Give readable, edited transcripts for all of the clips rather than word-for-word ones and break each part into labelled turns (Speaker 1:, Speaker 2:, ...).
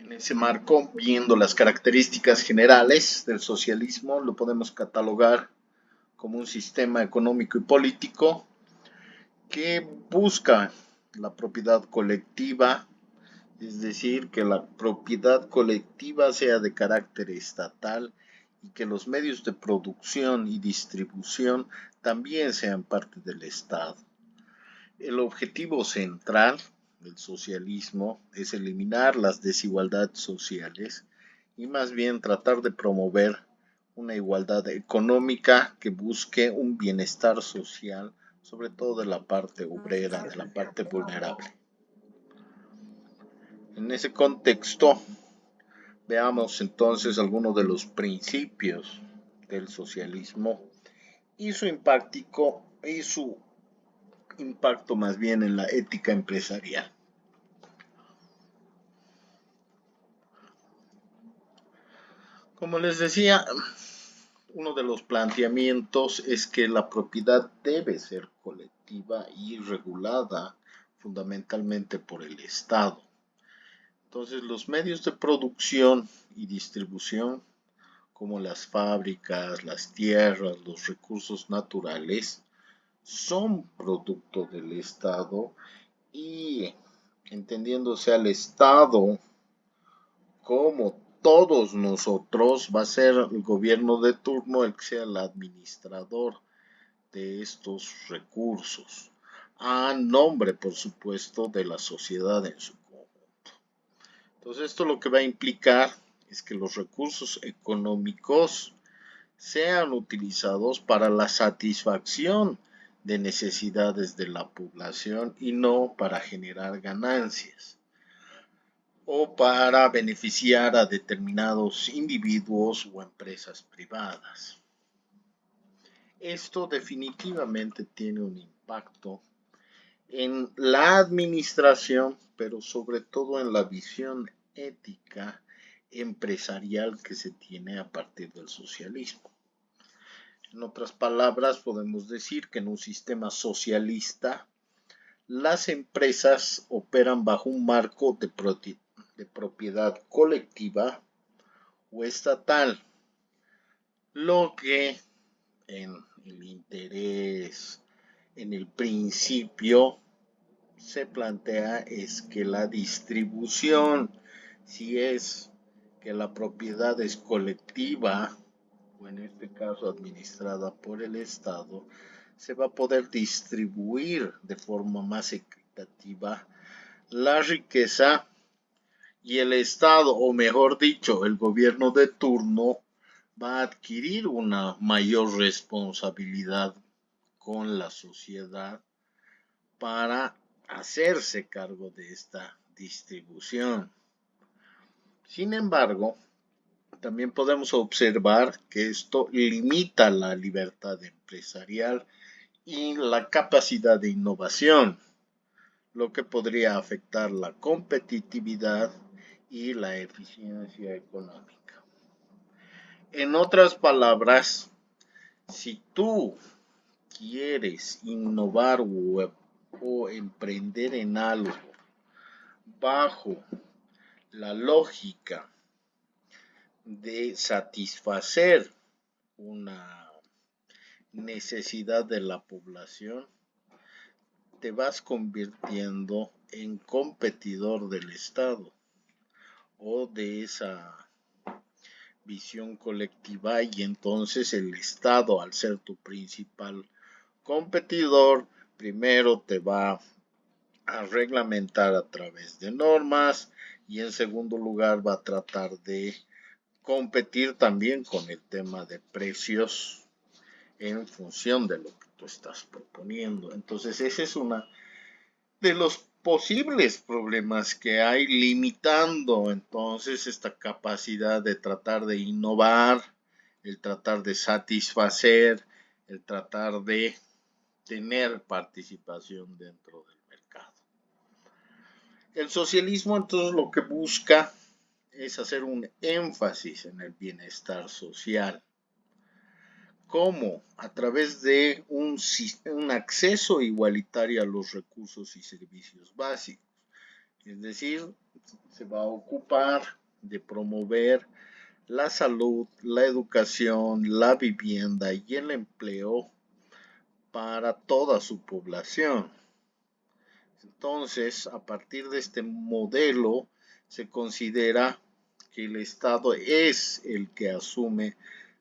Speaker 1: En ese marco, viendo las características generales del socialismo, lo podemos catalogar como un sistema económico y político que busca la propiedad colectiva, es decir, que la propiedad colectiva sea de carácter estatal y que los medios de producción y distribución también sean parte del Estado. El objetivo central del socialismo es eliminar las desigualdades sociales y más bien tratar de promover una igualdad económica que busque un bienestar social, sobre todo de la parte obrera, de la parte vulnerable. En ese contexto, veamos entonces algunos de los principios del socialismo y su impacto más bien en la ética empresarial. Como les decía, uno de los planteamientos es que la propiedad debe ser colectiva y regulada fundamentalmente por el Estado. Entonces, los medios de producción y distribución, como las fábricas, las tierras, los recursos naturales, son producto del Estado y entendiéndose al Estado como todos nosotros, va a ser el gobierno de turno el que sea el administrador de estos recursos, a nombre, por supuesto, de la sociedad en su conjunto. Entonces, esto lo que va a implicar es que los recursos económicos sean utilizados para la satisfacción de necesidades de la población y no para generar ganancias o para beneficiar a determinados individuos o empresas privadas. Esto definitivamente tiene un impacto en la administración, pero sobre todo en la visión ética empresarial que se tiene a partir del socialismo. En otras palabras, podemos decir que en un sistema socialista, las empresas operan bajo un marco de propiedad colectiva o estatal, lo que en el interés, en el principio, se plantea es que la distribución, si es que la propiedad es colectiva, o en este caso administrada por el Estado, se va a poder distribuir de forma más equitativa la riqueza y el Estado, o mejor dicho, el gobierno de turno, va a adquirir una mayor responsabilidad con la sociedad para hacerse cargo de esta distribución. Sin embargo, también podemos observar que esto limita la libertad empresarial y la capacidad de innovación, lo que podría afectar la competitividad y la eficiencia económica. En otras palabras, si tú quieres innovar o emprender en algo bajo la lógica de satisfacer una necesidad de la población, te vas convirtiendo en competidor del Estado o de esa visión colectiva, y entonces el Estado, al ser tu principal competidor, primero te va a reglamentar a través de normas y en segundo lugar va a tratar de competir también con el tema de precios en función de lo que tú estás proponiendo. Entonces ese es uno de los posibles problemas que hay, limitando entonces esta capacidad de tratar de innovar, el tratar de satisfacer, el tratar de tener participación dentro del mercado. El socialismo entonces lo que busca es hacer un énfasis en el bienestar social. ¿Cómo? A través de un acceso igualitario a los recursos y servicios básicos. Es decir, se va a ocupar de promover la salud, la educación, la vivienda y el empleo para toda su población. Entonces, a partir de este modelo, se considera que el Estado es el que asume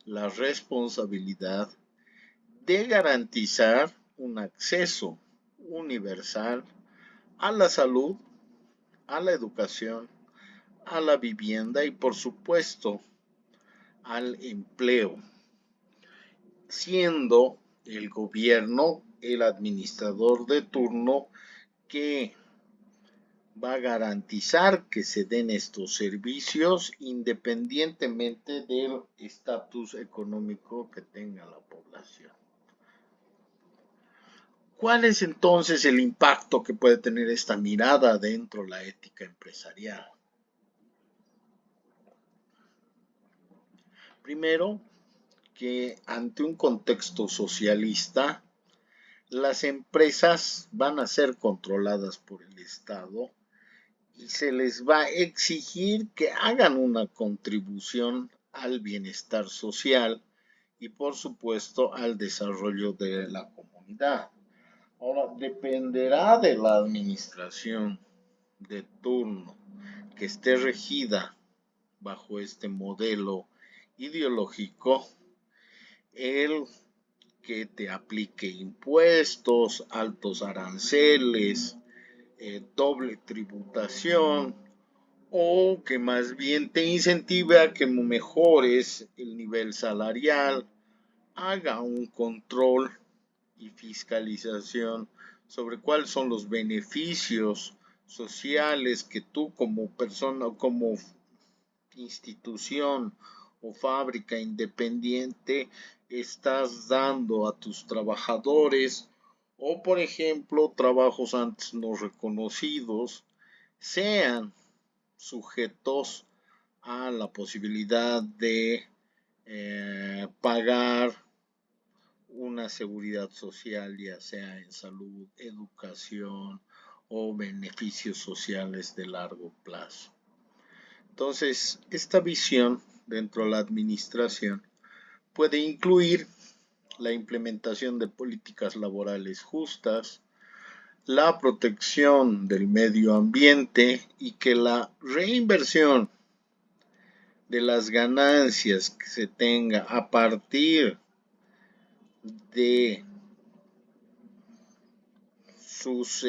Speaker 1: la responsabilidad de garantizar un acceso universal a la salud, a la educación, a la vivienda y por supuesto al empleo, siendo el gobierno el administrador de turno que va a garantizar que se den estos servicios independientemente del estatus económico que tenga la población. ¿Cuál es entonces el impacto que puede tener esta mirada dentro de la ética empresarial? Primero, que ante un contexto socialista, las empresas van a ser controladas por el Estado y se les va a exigir que hagan una contribución al bienestar social y por supuesto al desarrollo de la comunidad. Ahora, dependerá de la administración de turno que esté regida bajo este modelo ideológico, el que te aplique impuestos, altos aranceles, doble tributación, o que más bien te incentive a que mejores el nivel salarial, haga un control y fiscalización sobre cuáles son los beneficios sociales que tú como persona, como institución o fábrica independiente estás dando a tus trabajadores o por ejemplo trabajos antes no reconocidos sean sujetos a la posibilidad de pagar una seguridad social, ya sea en salud, educación o beneficios sociales de largo plazo. Entonces, esta visión dentro de la administración puede incluir la implementación de políticas laborales justas, la protección del medio ambiente y que la reinversión de las ganancias que se tenga a partir de sus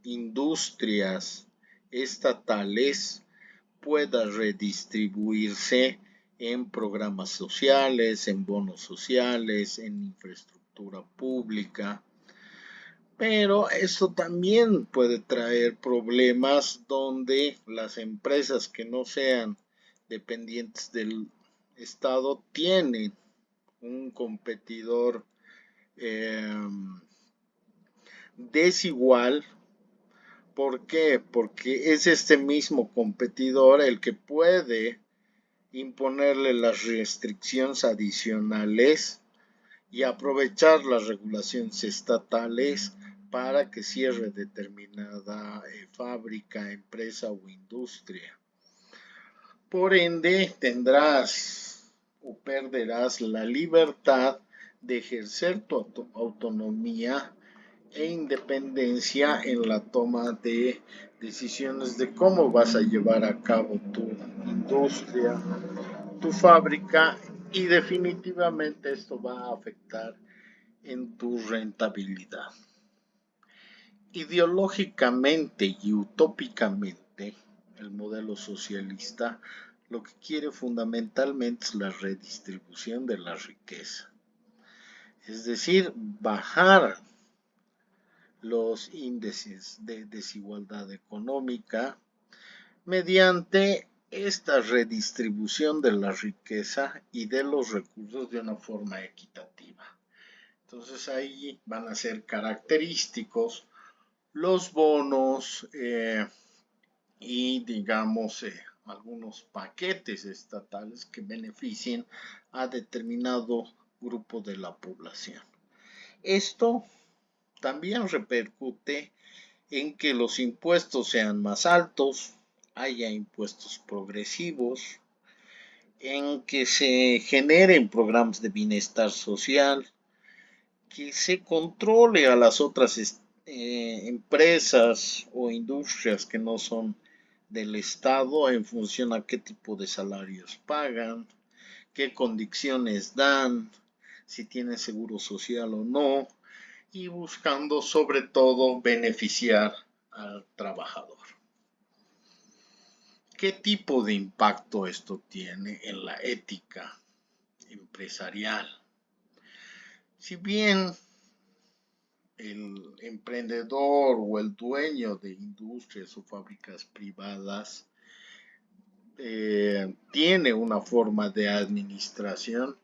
Speaker 1: industrias estatales pueda redistribuirse en programas sociales, en bonos sociales, en infraestructura pública. Pero esto también puede traer problemas donde las empresas que no sean dependientes del Estado tienen un competidor desigual. ¿Por qué? Porque es este mismo competidor el que puede imponerle las restricciones adicionales y aprovechar las regulaciones estatales para que cierre determinada fábrica, empresa o industria. Por ende, tendrás o perderás la libertad de ejercer tu autonomía e independencia en la toma de decisiones de cómo vas a llevar a cabo tu industria, tu fábrica y definitivamente esto va a afectar en tu rentabilidad. Ideológicamente y utópicamente, el modelo socialista lo que quiere fundamentalmente es la redistribución de la riqueza, es decir, bajar los índices de desigualdad económica mediante esta redistribución de la riqueza y de los recursos de una forma equitativa. Entonces ahí van a ser característicos los bonos y digamos algunos paquetes estatales que beneficien a determinado grupo de la población. Esto también repercute en que los impuestos sean más altos, haya impuestos progresivos, en que se generen programas de bienestar social, que se controle a las otras empresas o industrias que no son del Estado en función a qué tipo de salarios pagan, qué condiciones dan, si tienen seguro social o no, y buscando sobre todo beneficiar al trabajador. ¿Qué tipo de impacto esto tiene en la ética empresarial? Si bien el emprendedor o el dueño de industrias o fábricas privadas tiene una forma de administración,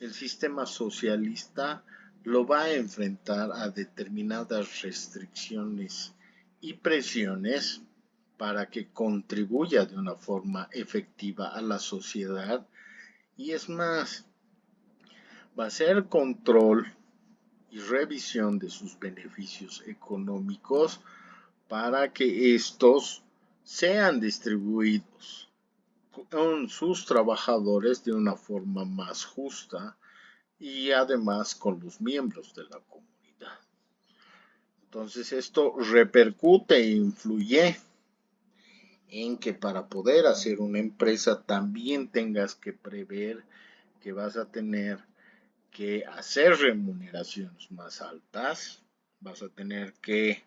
Speaker 1: el sistema socialista lo va a enfrentar a determinadas restricciones y presiones para que contribuya de una forma efectiva a la sociedad, y es más, va a ser control y revisión de sus beneficios económicos para que estos sean distribuidos con sus trabajadores de una forma más justa y además con los miembros de la comunidad. Entonces esto repercute e influye en que para poder hacer una empresa también tengas que prever que vas a tener que hacer remuneraciones más altas, vas a tener que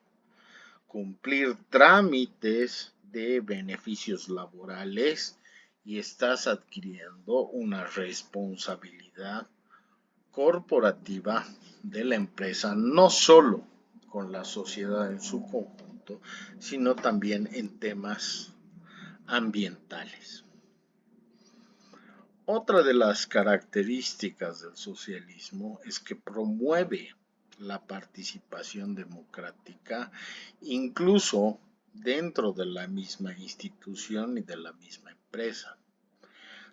Speaker 1: cumplir trámites de beneficios laborales y estás adquiriendo una responsabilidad corporativa de la empresa, no solo con la sociedad en su conjunto, sino también en temas ambientales. Otra de las características del socialismo es que promueve la participación democrática, incluso dentro de la misma institución y de la misma empresa.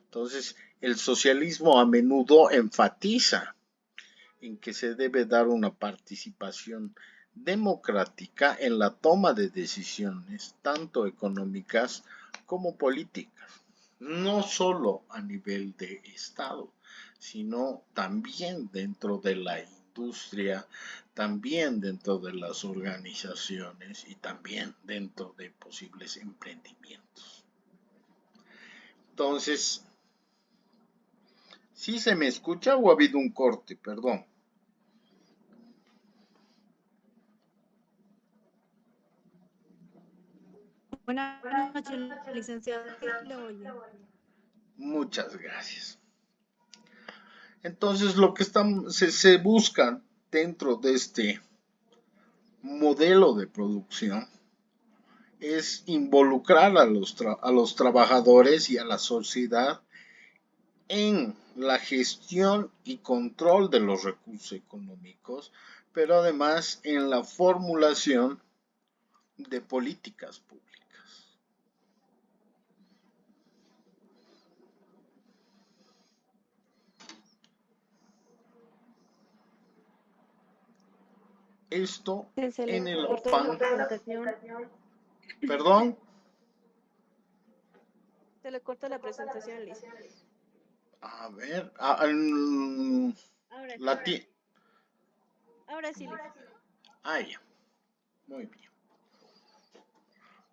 Speaker 1: Entonces, el socialismo a menudo enfatiza en que se debe dar una participación democrática en la toma de decisiones, tanto económicas como políticas, no solo a nivel de Estado, sino también dentro de la industria, también dentro de las organizaciones y también dentro de posibles emprendimientos. Entonces, ¿sí se me escucha o ha habido un corte? Perdón.
Speaker 2: Buenas noches, licenciado. Sí, le oye.
Speaker 1: Muchas gracias. Entonces, lo que se busca dentro de este modelo de producción es involucrar a los trabajadores y a la sociedad en la gestión y control de los recursos económicos, pero además en la formulación de políticas públicas. Esto
Speaker 2: Se
Speaker 1: en
Speaker 2: le
Speaker 1: el
Speaker 2: cortó la
Speaker 1: afán,
Speaker 2: presentación.
Speaker 1: perdón,
Speaker 2: Se le corta la presentación, Liz.
Speaker 1: a ver,
Speaker 2: Ahora sí.
Speaker 1: la ti,
Speaker 2: Ahora sí, Liz.
Speaker 1: ya, muy bien.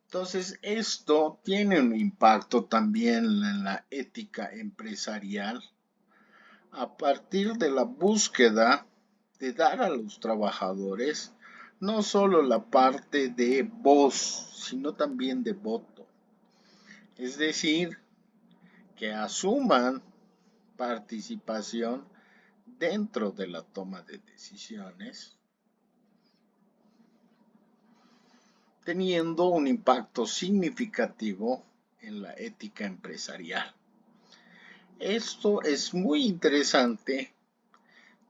Speaker 1: Entonces, esto tiene un impacto también en la ética empresarial a partir de la búsqueda de dar a los trabajadores no solo la parte de voz, sino también de voto. Es decir, que asuman participación dentro de la toma de decisiones, teniendo un impacto significativo en la ética empresarial. Esto es muy interesante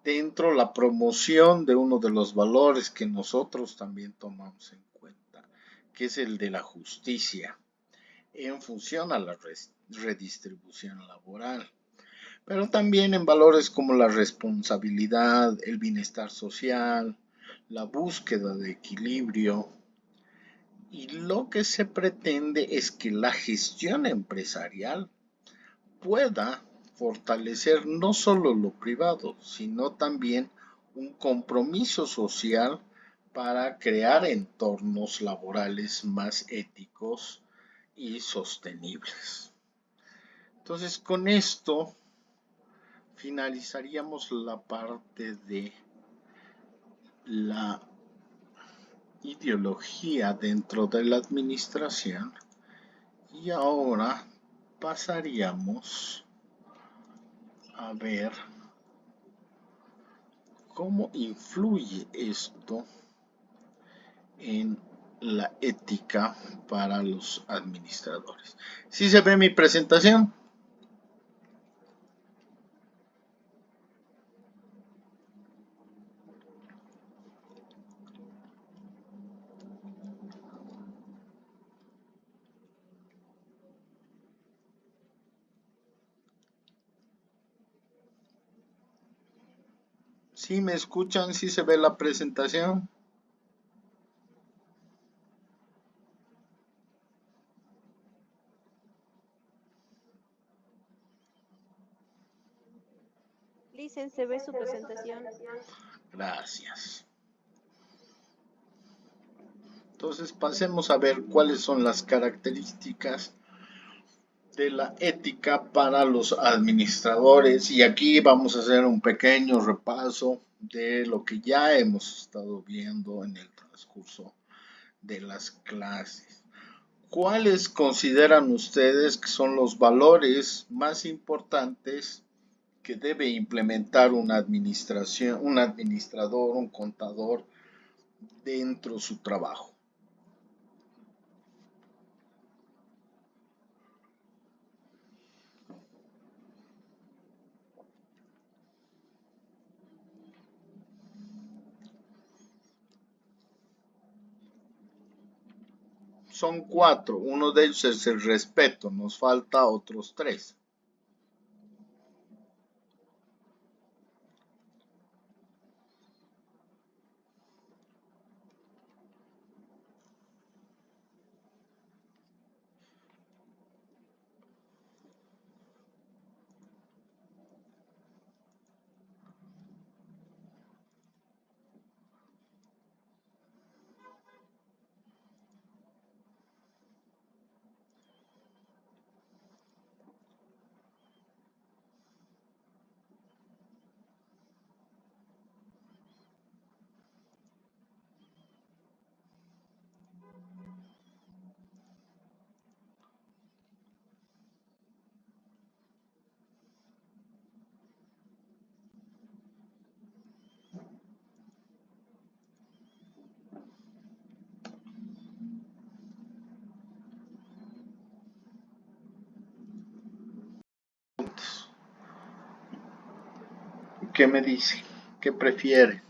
Speaker 1: dentro de la promoción de uno de los valores que nosotros también tomamos en cuenta, que es el de la justicia, en función a la redistribución laboral, pero también en valores como la responsabilidad, el bienestar social, la búsqueda de equilibrio, Y lo que se pretende es que la gestión empresarial pueda fortalecer no solo lo privado, sino también un compromiso social para crear entornos laborales más éticos y sostenibles. Entonces, con esto finalizaríamos la parte de la ideología dentro de la administración y ahora pasaríamos a ver cómo influye esto en la ética para los administradores. ¿Sí se ve mi presentación? ¿Sí me escuchan? ¿Sí se ve la presentación?
Speaker 3: Licen, se ve su presentación.
Speaker 1: Gracias. Entonces pasemos a ver cuáles son las características de la ética para los administradores, y aquí vamos a hacer un pequeño repaso de lo que ya hemos estado viendo en el transcurso de las clases. ¿Cuáles consideran ustedes que son los valores más importantes que debe implementar una administración, un administrador, un contador dentro de su trabajo? Son 4, uno de ellos es el respeto, nos falta otros 3. ¿Qué me dice? ¿Qué prefiere?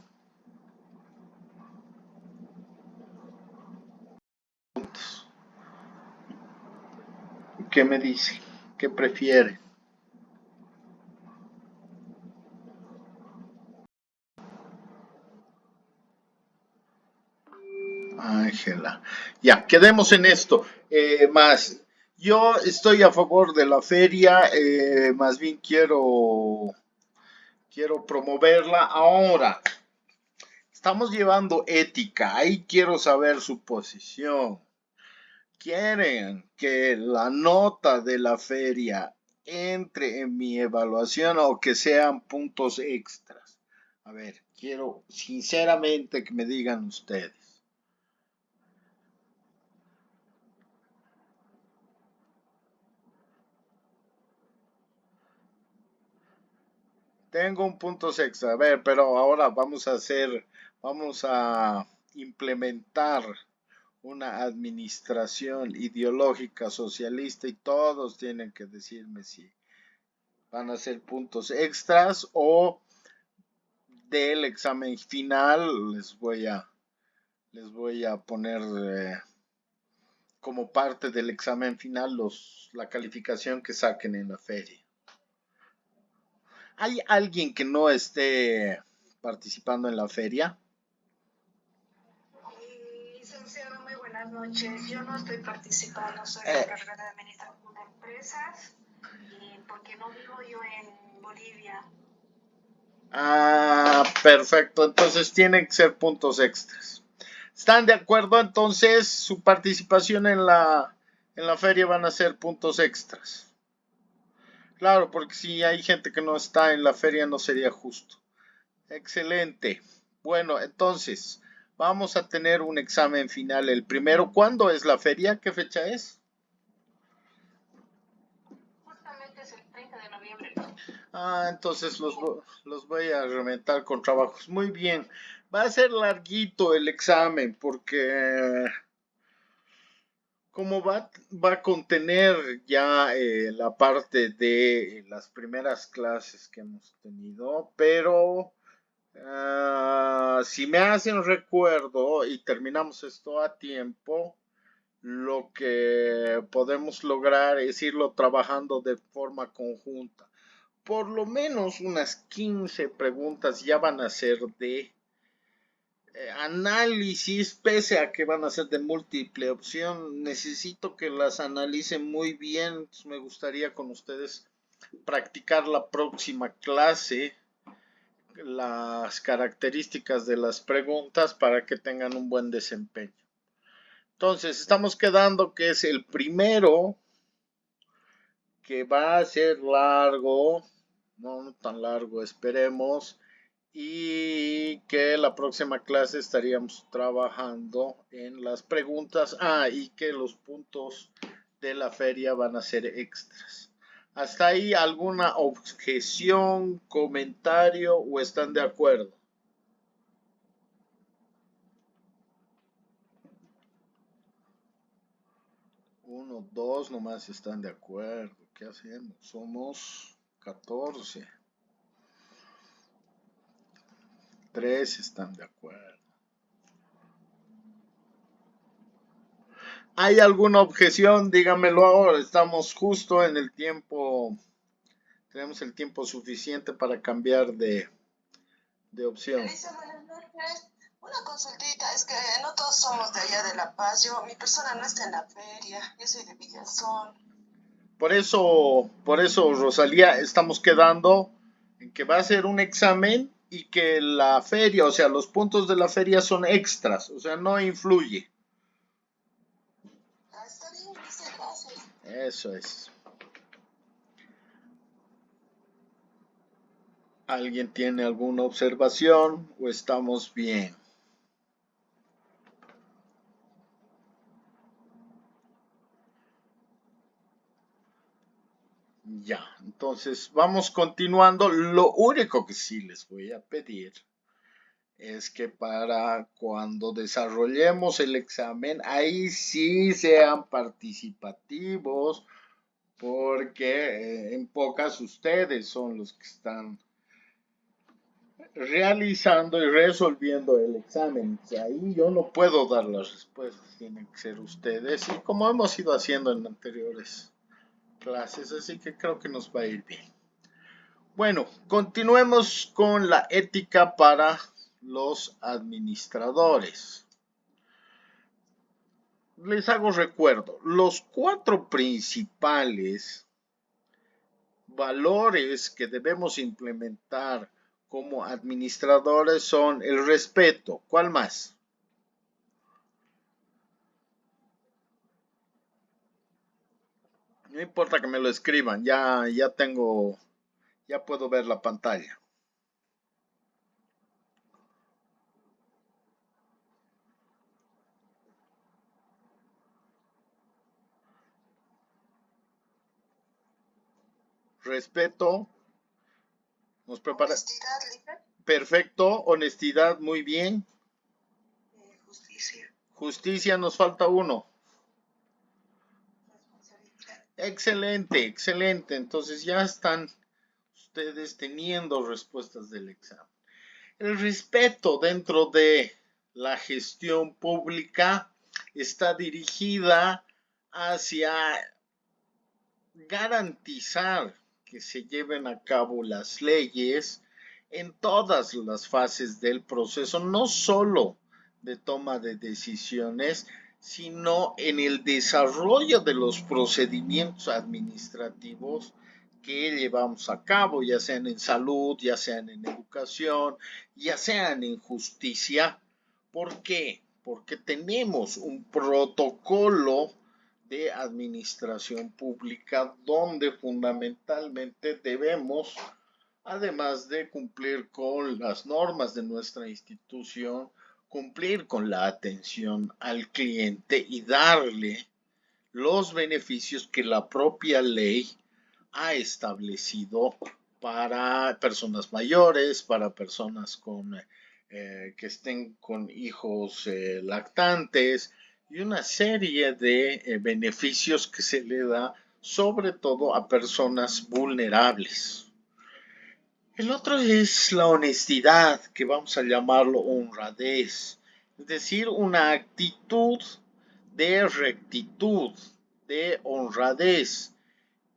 Speaker 1: ¿Qué me dice? ¿Qué prefiere? Ángela. Ya, quedemos en esto. Yo estoy a favor de la feria, más bien quiero promoverla. Ahora, estamos llevando ética, ahí quiero saber su posición. ¿Quieren que la nota de la feria entre en mi evaluación o que sean puntos extras? A ver, quiero sinceramente que me digan ustedes. Tengo un punto extra, a ver, pero ahora vamos a implementar una administración ideológica socialista y todos tienen que decirme si van a ser puntos extras o del examen final les voy a poner como parte del examen final la calificación que saquen en la feria. ¿Hay alguien que no esté participando en la feria?
Speaker 4: Licenciado, muy buenas buenas noches. Yo no estoy participando, soy la encargada de administración de empresas, y porque no vivo yo en Bolivia.
Speaker 1: Perfecto. Entonces tienen que ser puntos extras. ¿Están de acuerdo? Entonces su participación en la feria van a ser puntos extras. Claro, porque si hay gente que no está en la feria no sería justo. Excelente. Bueno, entonces vamos a tener un examen final. El primero, ¿cuándo es la feria? ¿Qué fecha es?
Speaker 4: Justamente es el 30 de noviembre.
Speaker 1: Entonces los voy a reventar con trabajos. Muy bien. Va a ser larguito el examen porque como va a contener ya la parte de las primeras clases que hemos tenido, pero si me hacen recuerdo y terminamos esto a tiempo, lo que podemos lograr es irlo trabajando de forma conjunta. Por lo menos unas 15 preguntas ya van a ser de análisis, pese a que van a ser de múltiple opción. Necesito que las analicen muy bien. Me gustaría con ustedes practicar la próxima clase las características de las preguntas para que tengan un buen desempeño. Entonces, estamos quedando que es el primero, que va a ser largo, no tan largo, esperemos, y que la próxima clase estaríamos trabajando en las preguntas, y que los puntos de la feria van a ser extras. ¿Hasta ahí alguna objeción, comentario o están de acuerdo? Uno, dos nomás están de acuerdo. ¿Qué hacemos? Somos 14. 3 están de acuerdo. ¿Hay alguna objeción? Dígamelo ahora. Estamos justo en el tiempo. Tenemos el tiempo suficiente para cambiar de opción.
Speaker 4: Elisa, buenas noches. Una consultita, es que no todos somos de allá de La Paz. Mi persona no está en la feria. Yo soy de Villazón.
Speaker 1: Por eso, Rosalía, estamos quedando en que va a ser un examen y que la feria, o sea, los puntos de la feria son extras, o sea, no influye.
Speaker 4: Está bien, muchas gracias.
Speaker 1: Eso es. ¿Alguien tiene alguna observación o estamos bien? Ya, entonces vamos continuando. Lo único que sí les voy a pedir es que para cuando desarrollemos el examen, ahí sí sean participativos, porque en pocas ustedes son los que están realizando y resolviendo el examen. Ahí yo no puedo dar las respuestas, tienen que ser ustedes, y como hemos ido haciendo en anteriores clases, así que creo que nos va a ir bien. Bueno, continuemos con la ética para los administradores. Les hago recuerdo, los 4 principales valores que debemos implementar como administradores son el respeto. ¿Cuál más? No importa que me lo escriban, ya puedo ver la pantalla. Respeto. Nos prepara.
Speaker 4: Honestidad, Lisa.
Speaker 1: Perfecto. Honestidad, muy bien.
Speaker 4: Justicia.
Speaker 1: Justicia, nos falta uno.
Speaker 4: Responsabilidad.
Speaker 1: Excelente, excelente. Entonces ya están ustedes teniendo respuestas del examen. El respeto dentro de la gestión pública está dirigida hacia garantizar que se lleven a cabo las leyes en todas las fases del proceso, no solo de toma de decisiones, sino en el desarrollo de los procedimientos administrativos que llevamos a cabo, ya sean en salud, ya sean en educación, ya sean en justicia. ¿Por qué? Porque tenemos un protocolo de administración pública donde fundamentalmente debemos, además de cumplir con las normas de nuestra institución, cumplir con la atención al cliente y darle los beneficios que la propia ley ha establecido para personas mayores, para personas que estén con hijos lactantes y una serie de beneficios que se le da sobre todo a personas vulnerables. El otro es la honestidad, que vamos a llamarlo honradez, es decir, una actitud de rectitud, de honradez,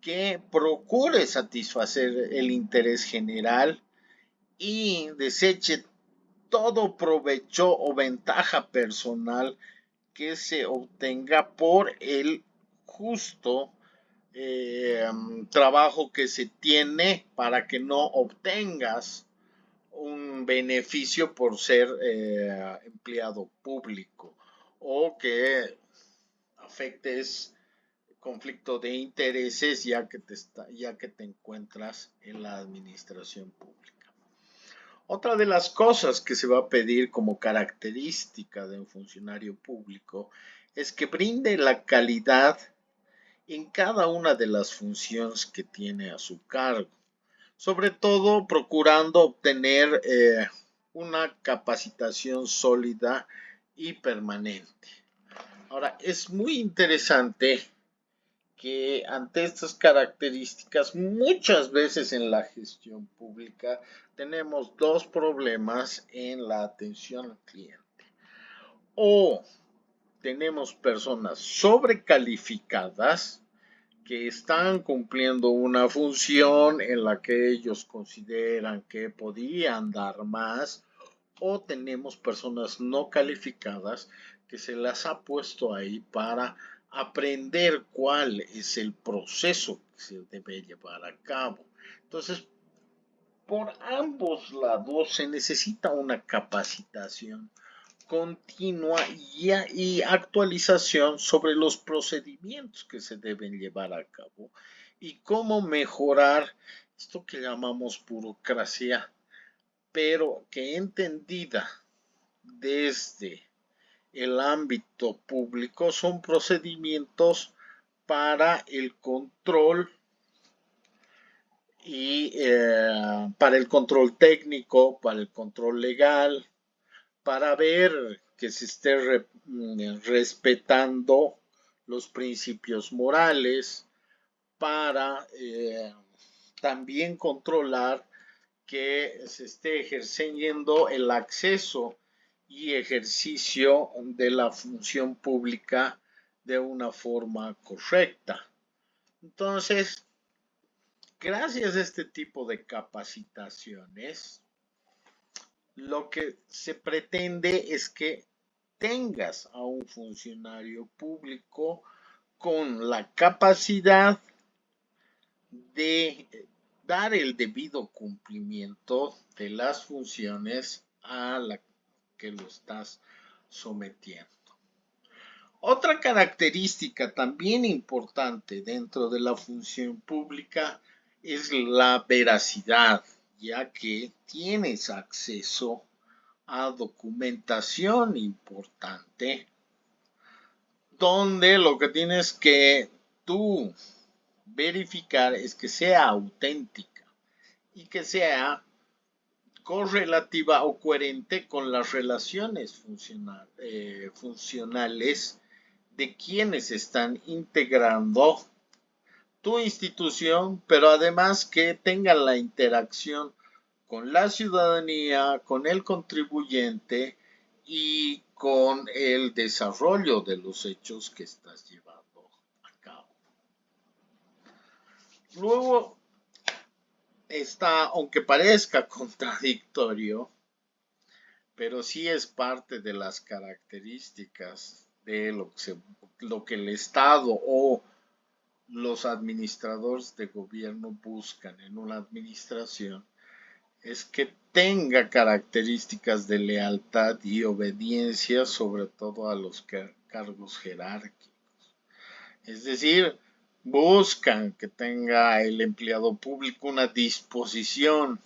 Speaker 1: que procure satisfacer el interés general y deseche todo provecho o ventaja personal que se obtenga por el justo trabajo que se tiene para que no obtengas un beneficio por ser empleado público o que afectes conflicto de intereses ya que te encuentras en la administración pública. Otra de las cosas que se va a pedir como característica de un funcionario público es que brinde la calidad en cada una de las funciones que tiene a su cargo, sobre todo procurando obtener una capacitación sólida y permanente. Ahora, es muy interesante que ante estas características, muchas veces en la gestión pública tenemos dos problemas en la atención al cliente. O tenemos personas sobrecalificadas que están cumpliendo una función en la que ellos consideran que podían dar más, o tenemos personas no calificadas que se las ha puesto ahí para aprender cuál es el proceso que se debe llevar a cabo. Entonces, por ambos lados se necesita una capacitación continua y actualización sobre los procedimientos que se deben llevar a cabo y cómo mejorar esto que llamamos burocracia, pero que entendida desde el ámbito público son procedimientos para el control y para el control técnico, para el control legal, para ver que se esté respetando los principios morales, para también controlar que se esté ejerciendo el acceso y ejercicio de la función pública de una forma correcta. Entonces, gracias a este tipo de capacitaciones, lo que se pretende es que tengas a un funcionario público con la capacidad de dar el debido cumplimiento de las funciones a la que lo estás sometiendo. Otra característica también importante dentro de la función pública es la veracidad, ya que tienes acceso a documentación importante donde lo que tienes que tú verificar es que sea auténtica y que sea correlativa o coherente con las relaciones funcionales de quienes están integrando tu institución, pero además que tengan la interacción con la ciudadanía, con el contribuyente y con el desarrollo de los hechos que estás llevando a cabo. Luego está, aunque parezca contradictorio, pero sí es parte de las características de lo que el Estado o los administradores de gobierno buscan en una administración es que tenga características de lealtad y obediencia, sobre todo a los cargos jerárquicos. Es decir, buscan que tenga el empleado público una disposición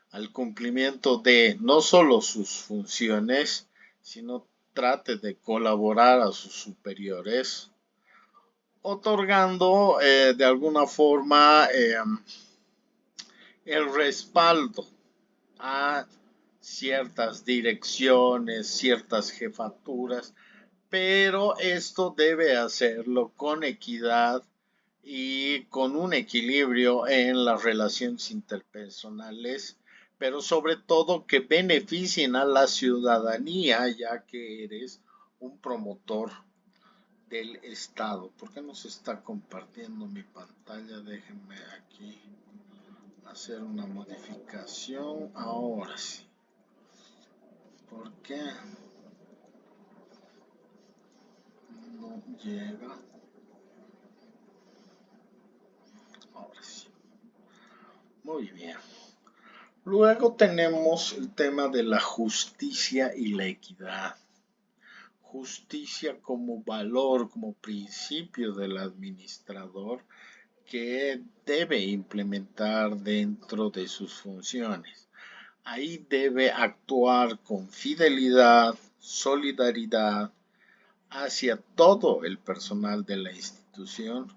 Speaker 1: al cumplimiento de no solo sus funciones, sino trate de colaborar a sus superiores, otorgando de alguna forma el respaldo a ciertas direcciones, ciertas jefaturas, pero esto debe hacerlo con equidad y con un equilibrio en las relaciones interpersonales, pero sobre todo que beneficien a la ciudadanía, ya que eres un promotor del Estado. ¿Por qué no se está compartiendo mi pantalla? Déjenme aquí hacer una modificación. Ahora sí. ¿Por qué no llega? Ahora sí. Muy bien. Luego tenemos el tema de la justicia y la equidad. Justicia como valor, como principio del administrador que debe implementar dentro de sus funciones. Ahí debe actuar con fidelidad, solidaridad hacia todo el personal de la institución,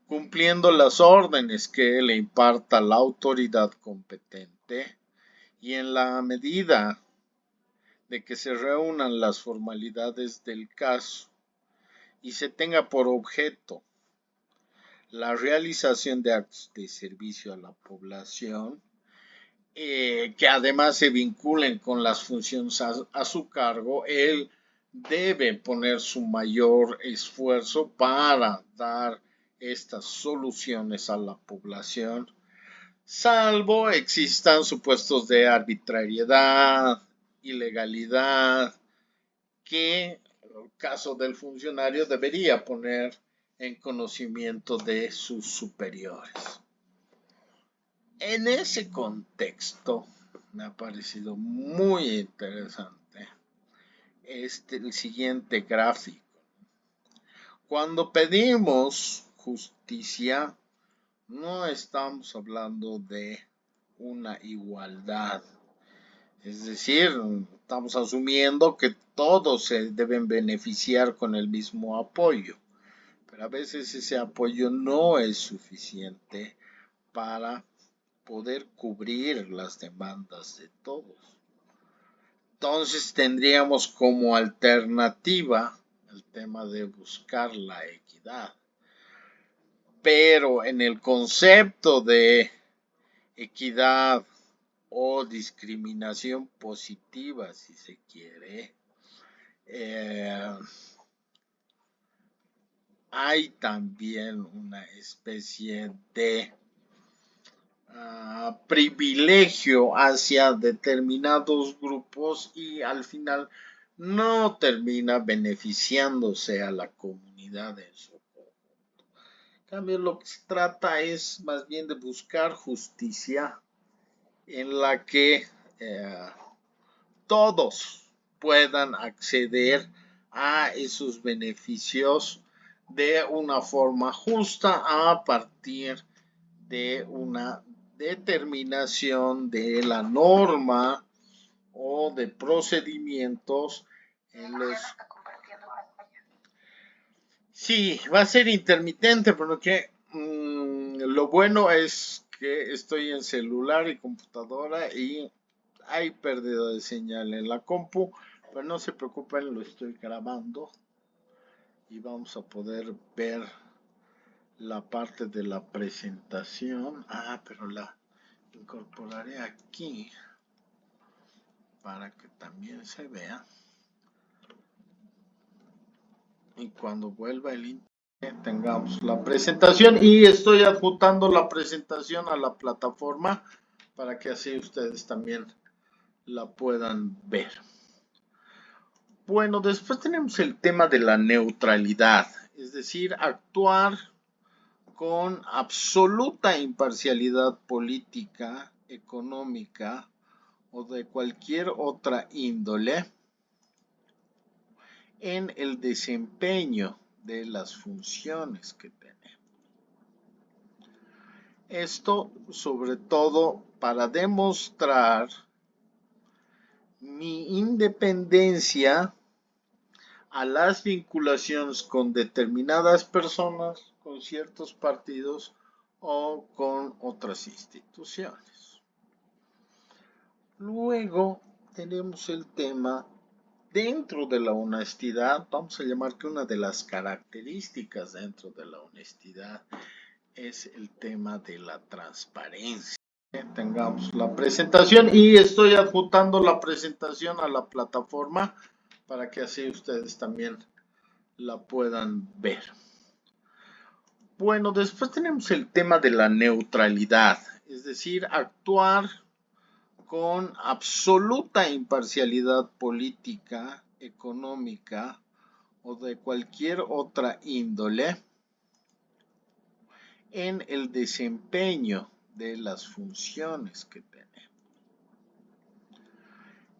Speaker 1: cumpliendo las órdenes que le imparta la autoridad competente y en la medida de que se reúnan las formalidades del caso y se tenga por objeto la realización de actos de servicio a la población, que además se vinculen con las funciones a su cargo, él debe poner su mayor esfuerzo para dar estas soluciones a la población, salvo existan supuestos de arbitrariedad, ilegalidad, que en el caso del funcionario debería poner en conocimiento de sus superiores. En ese contexto me ha parecido muy interesante el siguiente gráfico. Cuando pedimos justicia, no estamos hablando de una igualdad. Es decir, estamos asumiendo que todos se deben beneficiar con el mismo apoyo, pero a veces ese apoyo no es suficiente para poder cubrir las demandas de todos. Entonces tendríamos como alternativa el tema de buscar la equidad. Pero en el concepto de equidad o discriminación positiva, si se quiere, hay también una especie de privilegio hacia determinados grupos y al final no termina beneficiándose a la comunidad en su conjunto. En cambio, lo que se trata es más bien de buscar justicia en la que todos puedan acceder a esos beneficios de una forma justa a partir de una determinación de la norma o de procedimientos en los... Sí, va a ser intermitente, pero que lo bueno es que estoy en celular y computadora y hay pérdida de señal en la compu, pero no se preocupen, lo estoy grabando y vamos a poder ver la parte de la presentación. Pero la incorporaré aquí para que también se vea. Y cuando vuelva el internet tengamos la presentación y estoy adjuntando la presentación a la plataforma para que así ustedes también la puedan ver. Bueno, después tenemos el tema de la neutralidad, es decir, actuar con absoluta imparcialidad política, económica o de cualquier otra índole en el desempeño de las funciones que tenemos. Esto sobre todo para demostrar mi independencia a las vinculaciones con determinadas personas, con ciertos partidos o con otras instituciones. Luego tenemos el tema dentro de la honestidad, vamos a llamar que una de las características dentro de la honestidad es el tema de la transparencia. Tengamos la presentación y estoy adjuntando la presentación a la plataforma para que así ustedes también la puedan ver. Bueno, después tenemos el tema de la neutralidad, es decir, actuar con absoluta imparcialidad política, económica o de cualquier otra índole en el desempeño de las funciones que tenemos.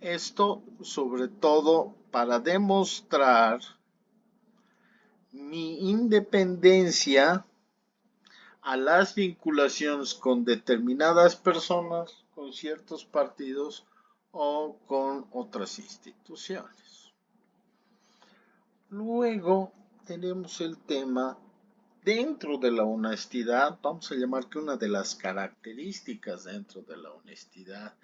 Speaker 1: Esto sobre todo para demostrar mi independencia a las vinculaciones con determinadas personas, con ciertos partidos o con otras instituciones. Luego tenemos el tema dentro de la honestidad, vamos a llamar que una de las características dentro de la honestidad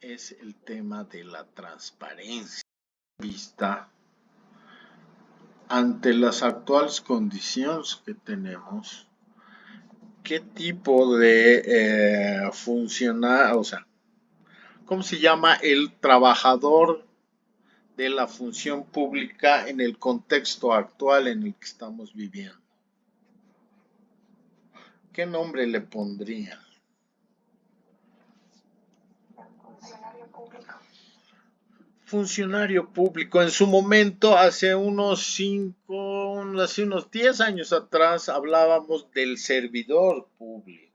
Speaker 1: es el tema de la transparencia. Vista ante las actuales condiciones que tenemos, qué tipo de funcionar, o sea, ¿cómo se llama el trabajador de la función pública en el contexto actual en el que estamos viviendo? ¿Qué nombre le pondría?
Speaker 4: Funcionario público.
Speaker 1: Funcionario público. En su momento, hace unos 10 años atrás, hablábamos del servidor público.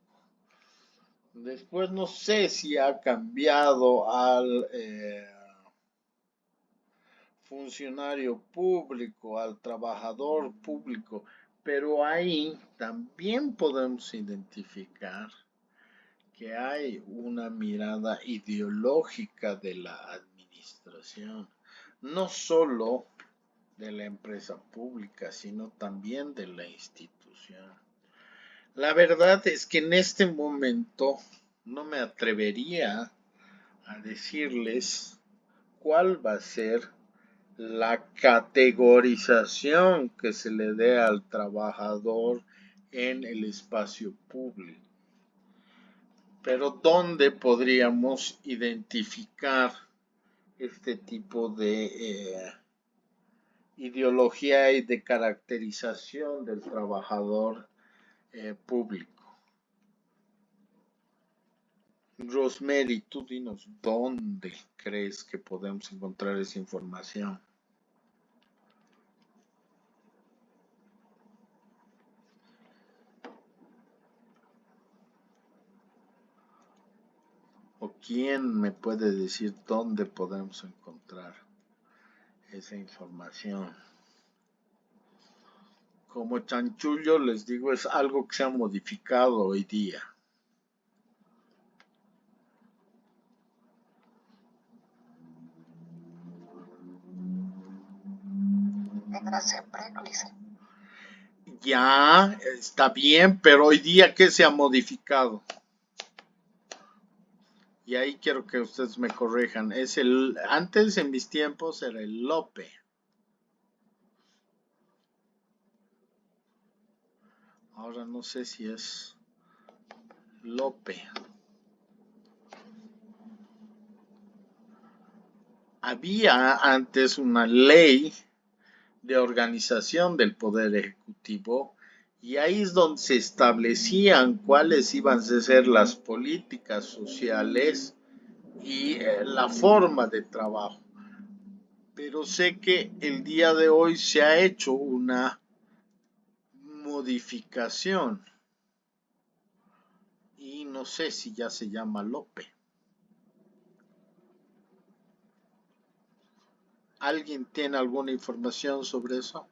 Speaker 1: Después no sé si ha cambiado al funcionario público, al trabajador público, pero ahí también podemos identificar que hay una mirada ideológica de la administración, no solo de la empresa pública, sino también de la institución. La verdad es que en este momento no me atrevería a decirles cuál va a ser la categorización que se le dé al trabajador en el espacio público. Pero ¿dónde podríamos identificar este tipo de ideología y de caracterización del trabajador público? Rosemary, tú dinos, ¿dónde crees que podemos encontrar esa información? ¿O quién me puede decir dónde podemos encontrar esa información? Como chanchullo les digo, es algo que se ha modificado hoy día.
Speaker 4: Tendrá siempre, Ulises.
Speaker 1: Ya, está bien, pero hoy día, ¿qué se ha modificado? Y ahí quiero que ustedes me corrijan. Antes, en mis tiempos, era el Lope. Ahora no sé si es Lope. Había antes una ley de organización del Poder Ejecutivo y ahí es donde se establecían cuáles iban a ser las políticas sociales y la forma de trabajo. pero sé que el día de hoy se ha hecho una modificación y no sé si ya se llama Lope. ¿Alguien tiene alguna información sobre eso?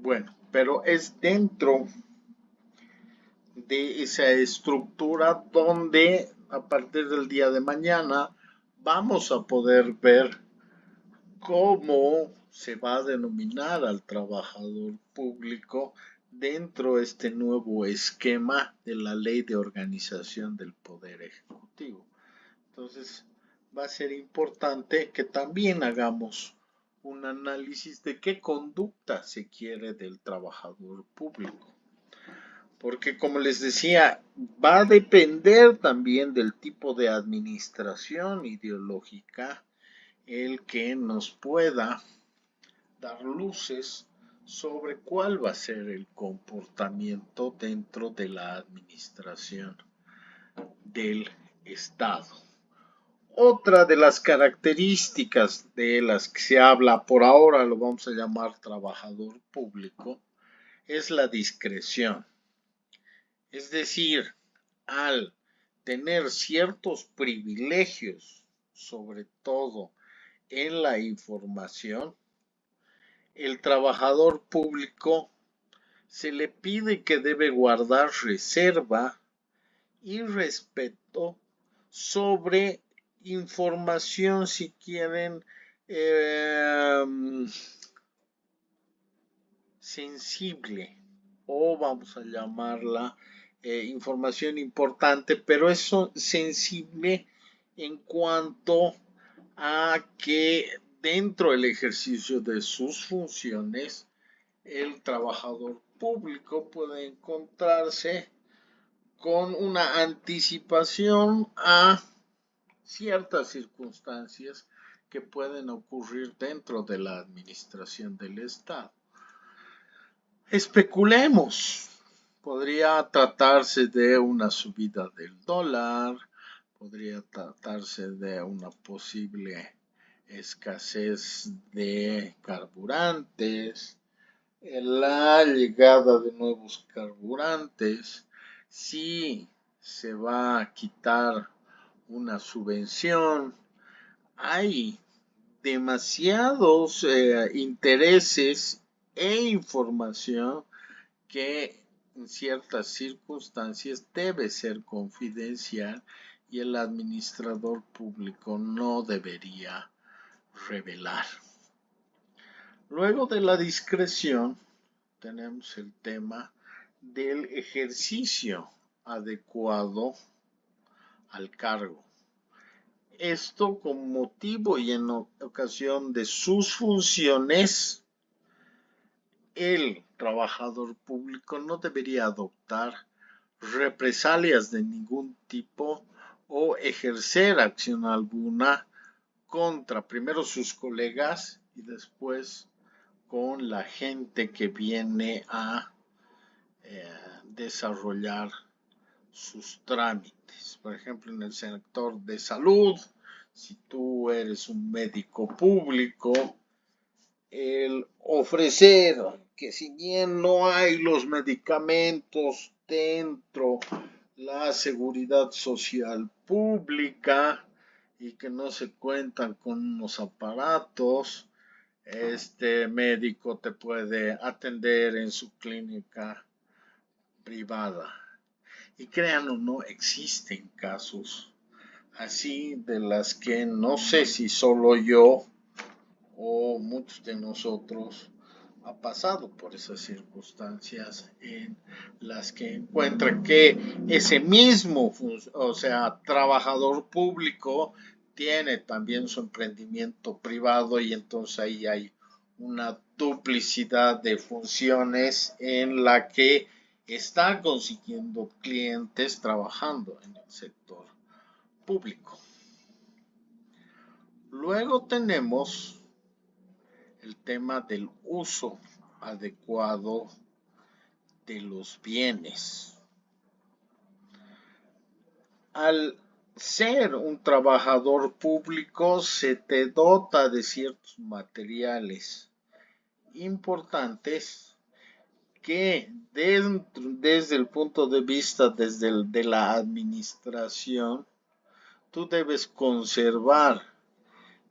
Speaker 1: Bueno, pero es dentro de esa estructura donde a partir del día de mañana vamos a poder ver cómo se va a denominar al trabajador público dentro de este nuevo esquema de la Ley de Organización del Poder Ejecutivo. Entonces, va a ser importante que también hagamos un análisis de qué conducta se quiere del trabajador público. Porque como les decía, va a depender también del tipo de administración ideológica el que nos pueda dar luces sobre cuál va a ser el comportamiento dentro de la administración del Estado. Otra de las características de las que se habla, por ahora lo vamos a llamar trabajador público, es la discreción. Es decir, al tener ciertos privilegios, sobre todo en la información, el trabajador público se le pide que debe guardar reserva y respeto sobre información, si quieren, sensible, o vamos a llamarla información importante, pero es sensible en cuanto a que dentro del ejercicio de sus funciones el trabajador público puede encontrarse con una anticipación a ciertas circunstancias que pueden ocurrir dentro de la administración del Estado. Especulemos, podría tratarse de una subida del dólar, podría tratarse de una posible escasez de carburantes, la llegada de nuevos carburantes, si se va a quitar una subvención. Hay demasiados intereses e información que en ciertas circunstancias debe ser confidencial y el administrador público no debería revelar. Luego de la discreción tenemos el tema del ejercicio adecuado al cargo. Esto con motivo y en ocasión de sus funciones, el trabajador público no debería adoptar represalias de ningún tipo o ejercer acción alguna contra primero sus colegas y después con la gente que viene a desarrollar sus trámites. Por ejemplo, en el sector de salud, si tú eres un médico público, el ofrecer que si bien no hay los medicamentos dentro la seguridad social pública y que no se cuentan con unos aparatos, este médico te puede atender en su clínica privada. Y créanlo, no existen casos así de las que no sé si solo yo o muchos de nosotros ha pasado por esas circunstancias en las que encuentra que ese mismo, o sea, trabajador público tiene también su emprendimiento privado y entonces ahí hay una duplicidad de funciones en la que está consiguiendo clientes trabajando en el sector público. Luego tenemos el tema del uso adecuado de los bienes. Al ser un trabajador público se te dota de ciertos materiales importantes que desde el punto de vista de la administración tú debes conservar,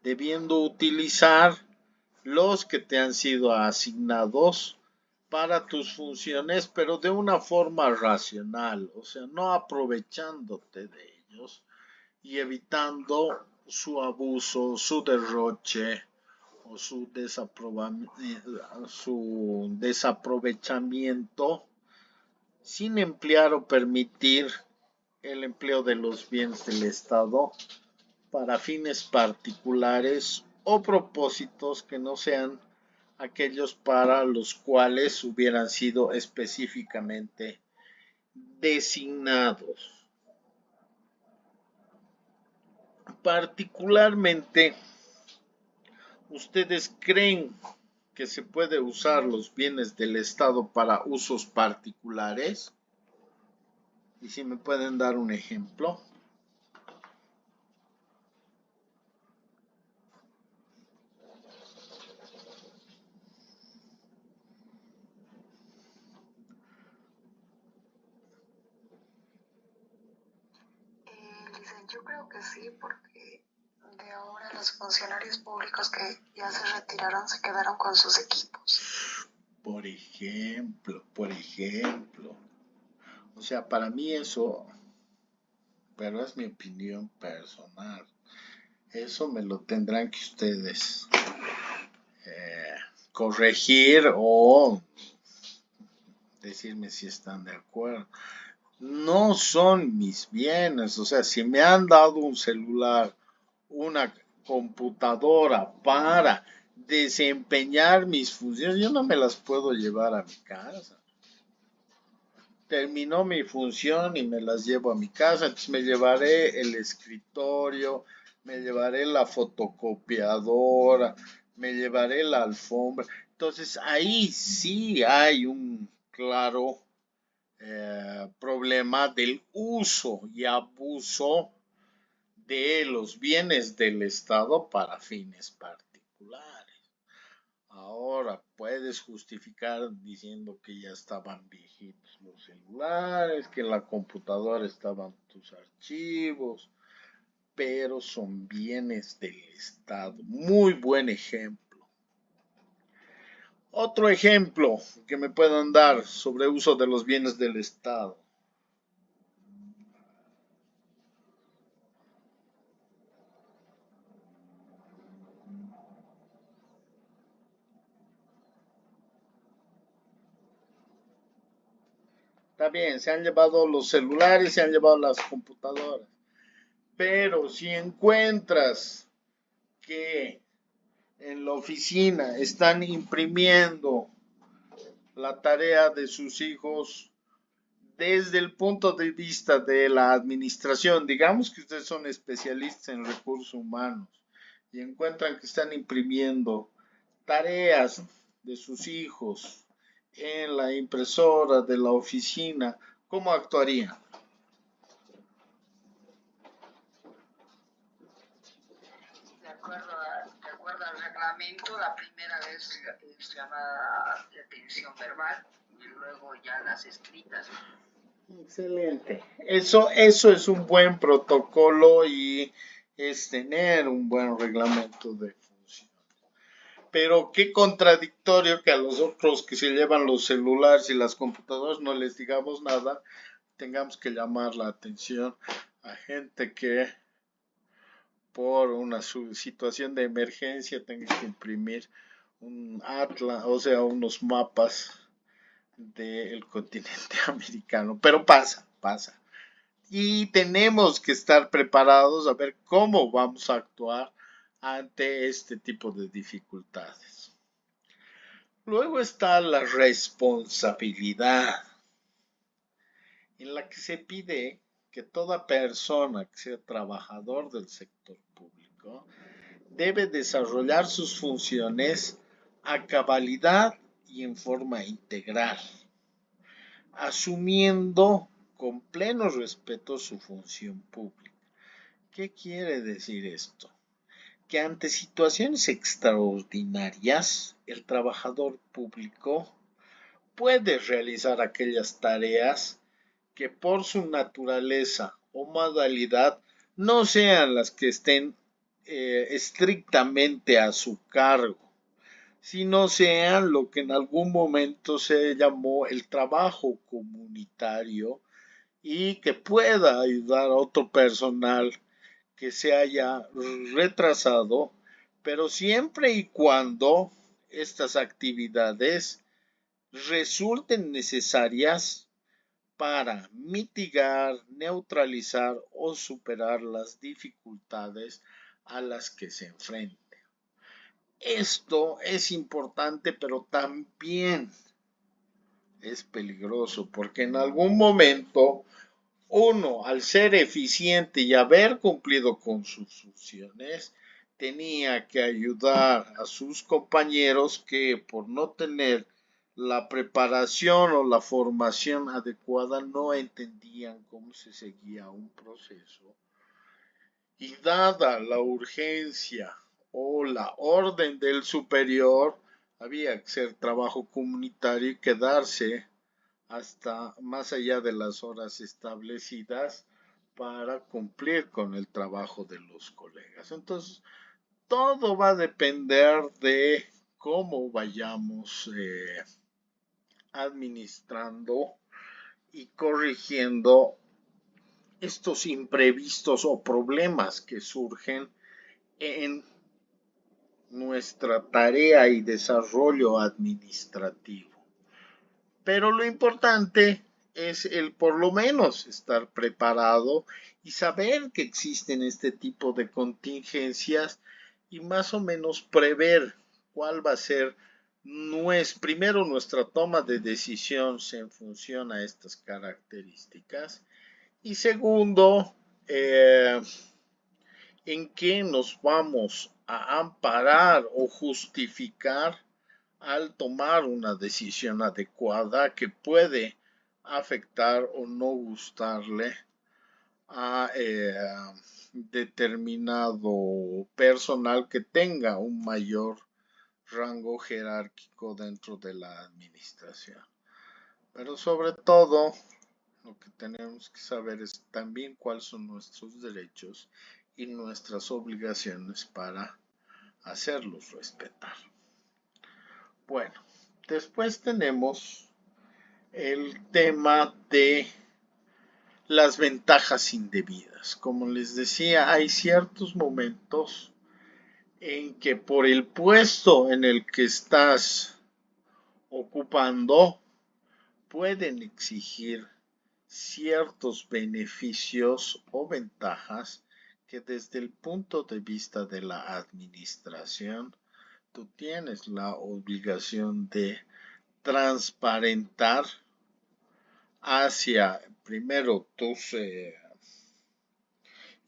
Speaker 1: debiendo utilizar los que te han sido asignados para tus funciones, pero de una forma racional, o sea, no aprovechándote de ellos y evitando su abuso, su derroche o su desaprovechamiento sin emplear o permitir el empleo de los bienes del Estado para fines particulares o propósitos que no sean aquellos para los cuales hubieran sido específicamente designados. Particularmente, ¿ustedes creen que se puede usar los bienes del Estado para usos particulares? Y si me pueden dar un ejemplo.
Speaker 4: Yo creo que sí, porque de ahora los funcionarios públicos que ya se retiraron se quedaron con sus equipos.
Speaker 1: Por ejemplo. O sea, para mí eso, pero es mi opinión personal. Eso me lo tendrán que ustedes corregir o decirme si están de acuerdo. No son mis bienes, o sea, si me han dado un celular, una computadora para desempeñar mis funciones, yo no me las puedo llevar a mi casa. Terminó mi función y me las llevo a mi casa, entonces me llevaré el escritorio, me llevaré la fotocopiadora, me llevaré la alfombra. Entonces ahí sí hay un claro problema del uso y abuso de los bienes del Estado para fines particulares. Ahora puedes justificar diciendo que ya estaban viejitos los celulares, que en la computadora estaban tus archivos, pero son bienes del Estado. Muy buen ejemplo. Otro ejemplo que me puedan dar sobre uso de los bienes del Estado. Está bien, se han llevado los celulares, se han llevado las computadoras. Pero si encuentras que en la oficina están imprimiendo la tarea de sus hijos desde el punto de vista de la administración, digamos que ustedes son especialistas en recursos humanos y encuentran que están imprimiendo tareas de sus hijos en la impresora de la oficina, ¿cómo actuarían?
Speaker 4: De acuerdo al reglamento, la primera vez es llamada de atención verbal y luego ya las escritas.
Speaker 1: Excelente. Eso es un buen protocolo y es tener un buen reglamento de función. Pero qué contradictorio que a los otros que se llevan los celulares y las computadoras no les digamos nada, tengamos que llamar la atención a gente que por una situación de emergencia tenga que imprimir un atlas, o sea, unos mapas del continente americano. Pero pasa. Y tenemos que estar preparados a ver cómo vamos a actuar ante este tipo de dificultades. Luego está la responsabilidad. en la que se pide que toda persona que sea trabajador del sector público debe desarrollar sus funciones a cabalidad y en forma integral, asumiendo con pleno respeto su función pública. ¿Qué quiere decir esto? Que ante situaciones extraordinarias, el trabajador público puede realizar aquellas tareas que por su naturaleza o modalidad no sean las que estén estrictamente a su cargo, sino sean lo que en algún momento se llamó el trabajo comunitario y que pueda ayudar a otro personal que se haya retrasado, pero siempre y cuando estas actividades resulten necesarias para mitigar, neutralizar o superar las dificultades a las que se enfrente. Esto es importante, pero también es peligroso porque en algún momento uno, al ser eficiente y haber cumplido con sus funciones, tenía que ayudar a sus compañeros que por no tener la preparación o la formación adecuada no entendían cómo se seguía un proceso. Y dada la urgencia o la orden del superior, había que hacer trabajo comunitario y quedarse hasta más allá de las horas establecidas para cumplir con el trabajo de los colegas. Entonces, todo va a depender de cómo vayamos administrando y corrigiendo estos imprevistos o problemas que surgen en nuestra tarea y desarrollo administrativo. Pero lo importante es el por lo menos estar preparado y saber que existen este tipo de contingencias y más o menos prever cuál va a ser primero nuestra toma de decisiones en función a estas características y segundo, en qué nos vamos a amparar o justificar al tomar una decisión adecuada que puede afectar o no gustarle a determinado personal que tenga un mayor rango jerárquico dentro de la administración. Pero sobre todo, lo que tenemos que saber es también cuáles son nuestros derechos y nuestras obligaciones para hacerlos respetar. Bueno, después tenemos el tema de las ventajas indebidas. Como les decía, hay ciertos momentos en que por el puesto en el que estás ocupando pueden exigir ciertos beneficios o ventajas que desde el punto de vista de la administración tú tienes la obligación de transparentar hacia primero tus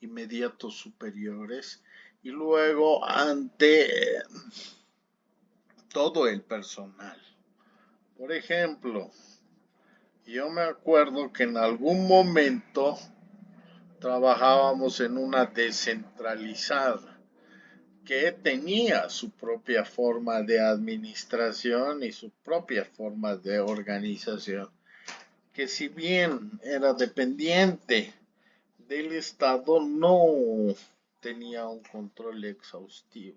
Speaker 1: inmediatos superiores y luego ante todo el personal. Por ejemplo, yo me acuerdo que en algún momento trabajábamos en una descentralizada que tenía su propia forma de administración y su propia forma de organización, que si bien era dependiente del Estado, no tenía un control exhaustivo.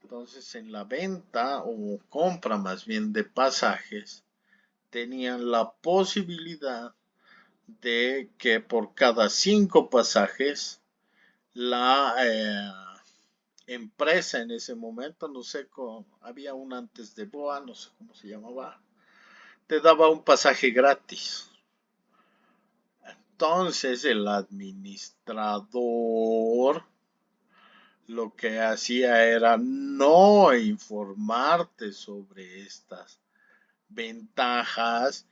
Speaker 1: Entonces, en la venta o compra más bien de pasajes, tenían la posibilidad de que por cada 5 pasajes la empresa en ese momento, no sé cómo, había una antes de BOA, no sé cómo se llamaba, te daba un pasaje gratis. Entonces el administrador lo que hacía era no informarte sobre estas ventajas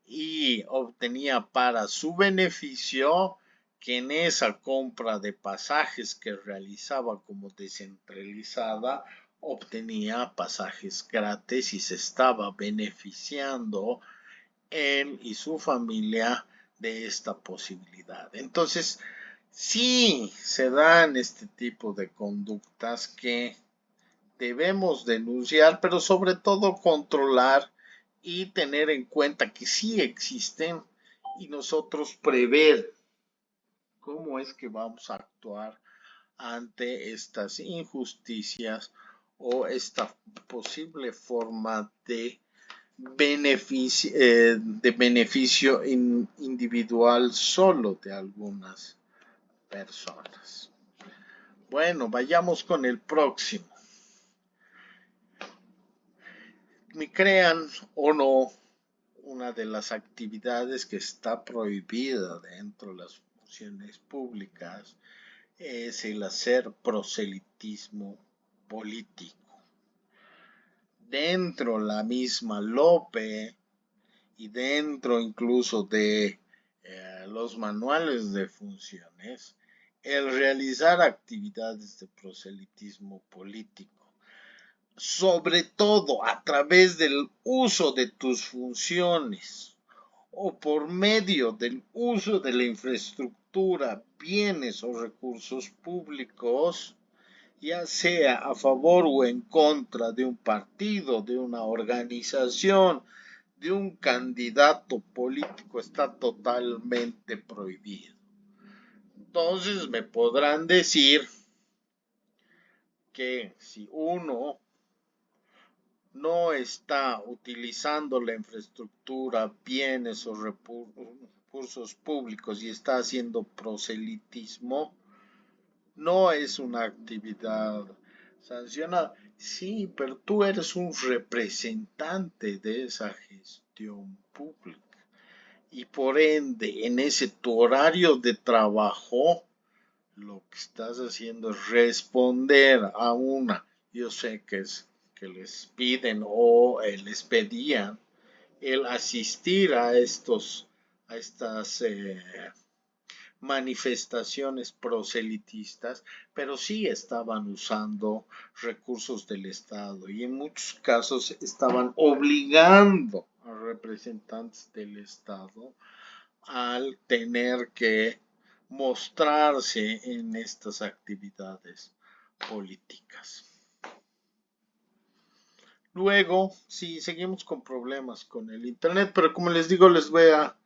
Speaker 1: y obtenía para su beneficio que en esa compra de pasajes que realizaba como descentralizada, obtenía pasajes gratis y se estaba beneficiando él y su familia de esta posibilidad. Entonces, sí se dan este tipo de conductas que debemos denunciar, pero sobre todo controlar y tener en cuenta que sí existen y nosotros prever cómo es que vamos a actuar ante estas injusticias o esta posible forma de beneficio individual solo de algunas personas. Bueno, vayamos con el próximo. Me crean o no, una de las actividades que está prohibida dentro de las funciones públicas es el hacer proselitismo político. Dentro la misma LOPE y dentro incluso de los manuales de funciones, el realizar actividades de proselitismo político, sobre todo a través del uso de tus funciones o por medio del uso de la infraestructura, bienes o recursos públicos, ya sea a favor o en contra de un partido, de una organización, de un candidato político, está totalmente prohibido. Entonces me podrán decir que si uno no está utilizando la infraestructura, bienes o recursos públicos y está haciendo proselitismo, no es una actividad sancionada. Sí, pero tú eres un representante de esa gestión pública y por ende en ese tu horario de trabajo lo que estás haciendo es responder a una, yo sé que es que les piden o les pedían el asistir a estas manifestaciones proselitistas, pero sí estaban usando recursos del Estado y en muchos casos estaban obligando a representantes del Estado al tener que mostrarse en estas actividades políticas. Luego, sí, seguimos con problemas con el Internet, pero como les digo, les voy a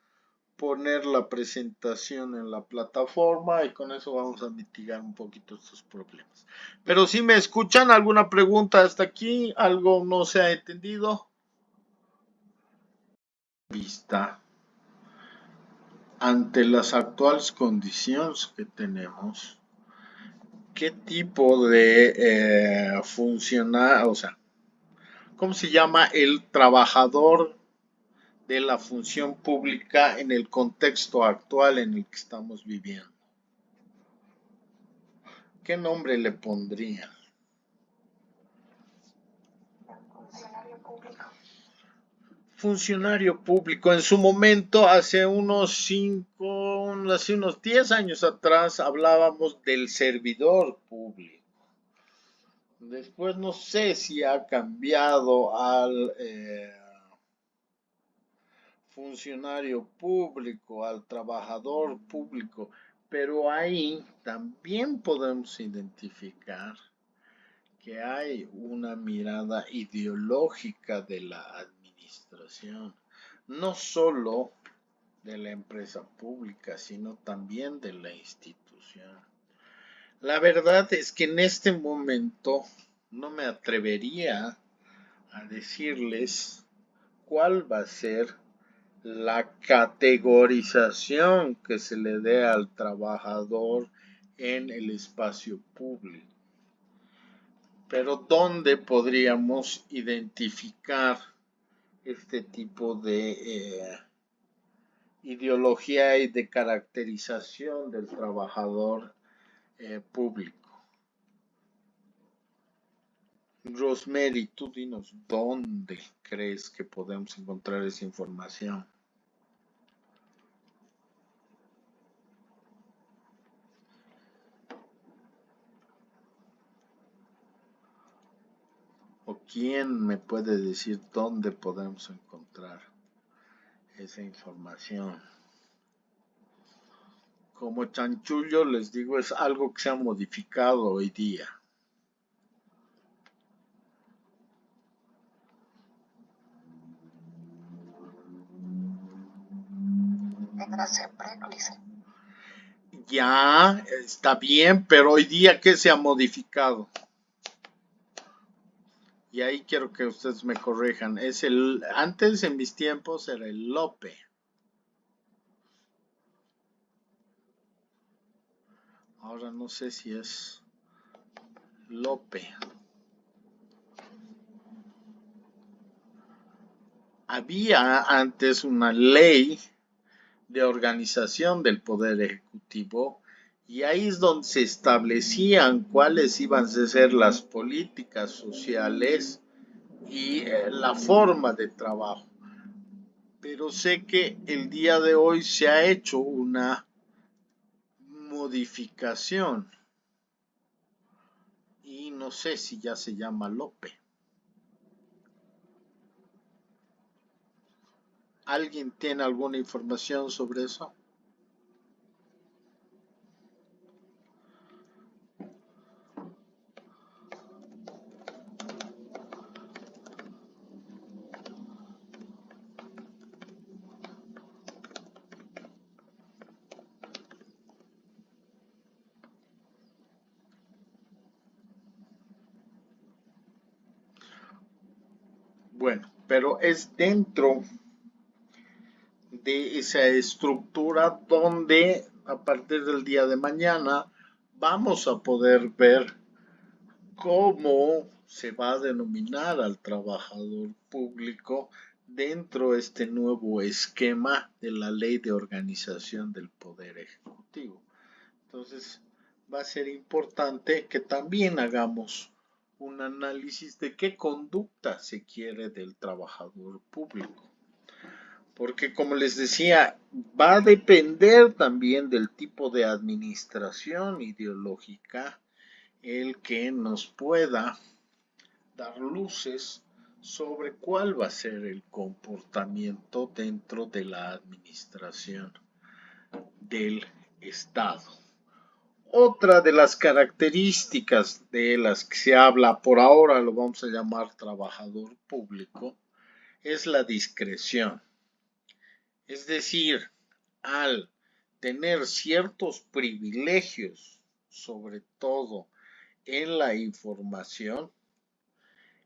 Speaker 1: poner la presentación en la plataforma y con eso vamos a mitigar un poquito estos problemas. Pero si me escuchan, ¿alguna pregunta hasta aquí? ¿Algo no se ha entendido? Vista. Ante las actuales condiciones que tenemos, ¿qué tipo de funcionar, o sea, cómo se llama el trabajador de la función pública en el contexto actual en el que estamos viviendo? ¿Qué nombre le pondría? Funcionario público. En su momento, hace unos 10 años atrás, hablábamos del servidor público. Después no sé si ha cambiado al funcionario público, al trabajador público, pero ahí también podemos identificar que hay una mirada ideológica de la administración, no solo de la empresa pública, sino también de la institución. La verdad es que en este momento no me atrevería a decirles cuál va a ser la categorización que se le dé al trabajador en el espacio público. Pero ¿dónde podríamos identificar este tipo de ideología y de caracterización del trabajador público? Rosemary, tú dinos dónde crees que podemos encontrar esa información. ¿Quién me puede decir dónde podemos encontrar esa información? Como chanchullo les digo, es algo que se ha modificado hoy día. Ya, está bien, pero hoy día, ¿qué se ha modificado? Y ahí quiero que ustedes me corrijan. Antes en mis tiempos era el Lope. Ahora no sé si es Lope. Había antes una ley de organización del Poder Ejecutivo y ahí es donde se establecían cuáles iban a ser las políticas sociales y la forma de trabajo. Pero sé que el día de hoy se ha hecho una modificación y no sé si ya se llama Lope. ¿Alguien tiene alguna información sobre eso? Bueno, pero es dentro de esa estructura donde a partir del día de mañana vamos a poder ver cómo se va a denominar al trabajador público dentro de este nuevo esquema de la Ley de Organización del Poder Ejecutivo. Entonces, va a ser importante que también hagamos un análisis de qué conducta se quiere del trabajador público. Porque como les decía, va a depender también del tipo de administración ideológica el que nos pueda dar luces sobre cuál va a ser el comportamiento dentro de la administración del Estado. Otra de las características de las que se habla por ahora, lo vamos a llamar trabajador público, es la discreción. Es decir, al tener ciertos privilegios, sobre todo en la información,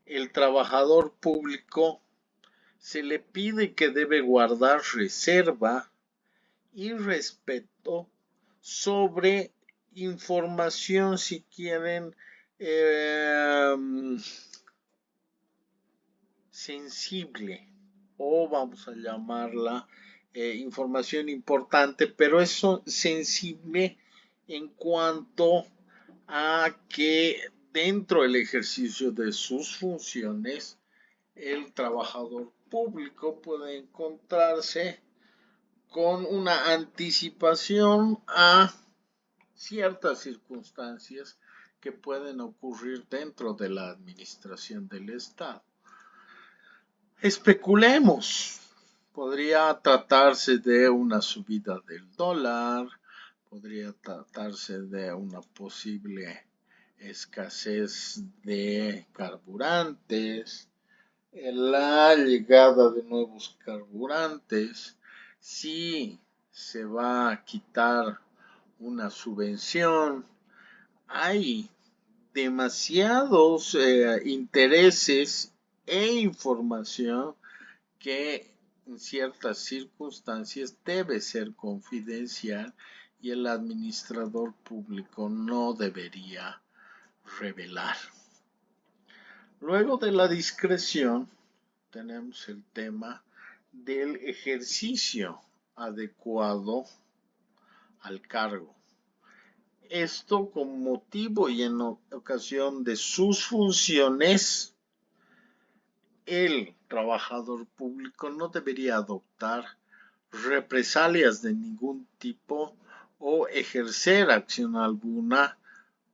Speaker 1: el trabajador público se le pide que debe guardar reserva y respeto sobre información, si quieren, sensible, o vamos a llamarla información importante, pero es sensible en cuanto a que dentro del ejercicio de sus funciones el trabajador público puede encontrarse con una anticipación a ciertas circunstancias que pueden ocurrir dentro de la administración del Estado. Especulemos, podría tratarse de una subida del dólar, podría tratarse de una posible escasez de carburantes, la llegada de nuevos carburantes, si se va a quitar una subvención. Hay demasiados intereses e información que en ciertas circunstancias debe ser confidencial y el administrador público no debería revelar. Luego de la discreción tenemos el tema del ejercicio adecuado al cargo. Esto con motivo y en ocasión de sus funciones, el trabajador público no debería adoptar represalias de ningún tipo o ejercer acción alguna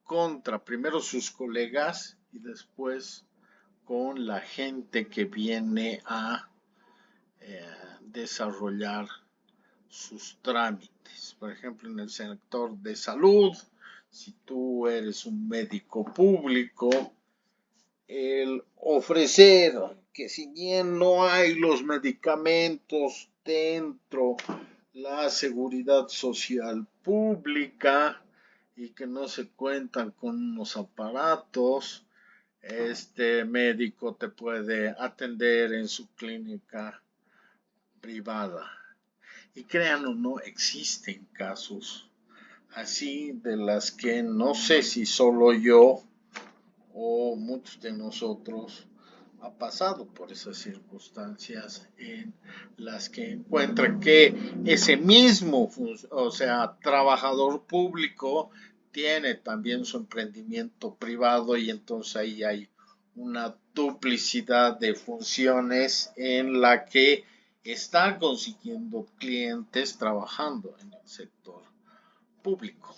Speaker 1: contra primero sus colegas y después con la gente que viene a desarrollar sus trámites. Por ejemplo, en el sector de salud, si tú eres un médico público, el ofrecer que si bien no hay los medicamentos dentro la seguridad social pública y que no se cuentan con unos aparatos, este médico te puede atender en su clínica privada. Y crean o no, existen casos así de las que no sé si solo yo o muchos de nosotros ha pasado por esas circunstancias en las que encuentra que ese mismo, o sea, trabajador público tiene también su emprendimiento privado y entonces ahí hay una duplicidad de funciones en la que está consiguiendo clientes trabajando en el sector público.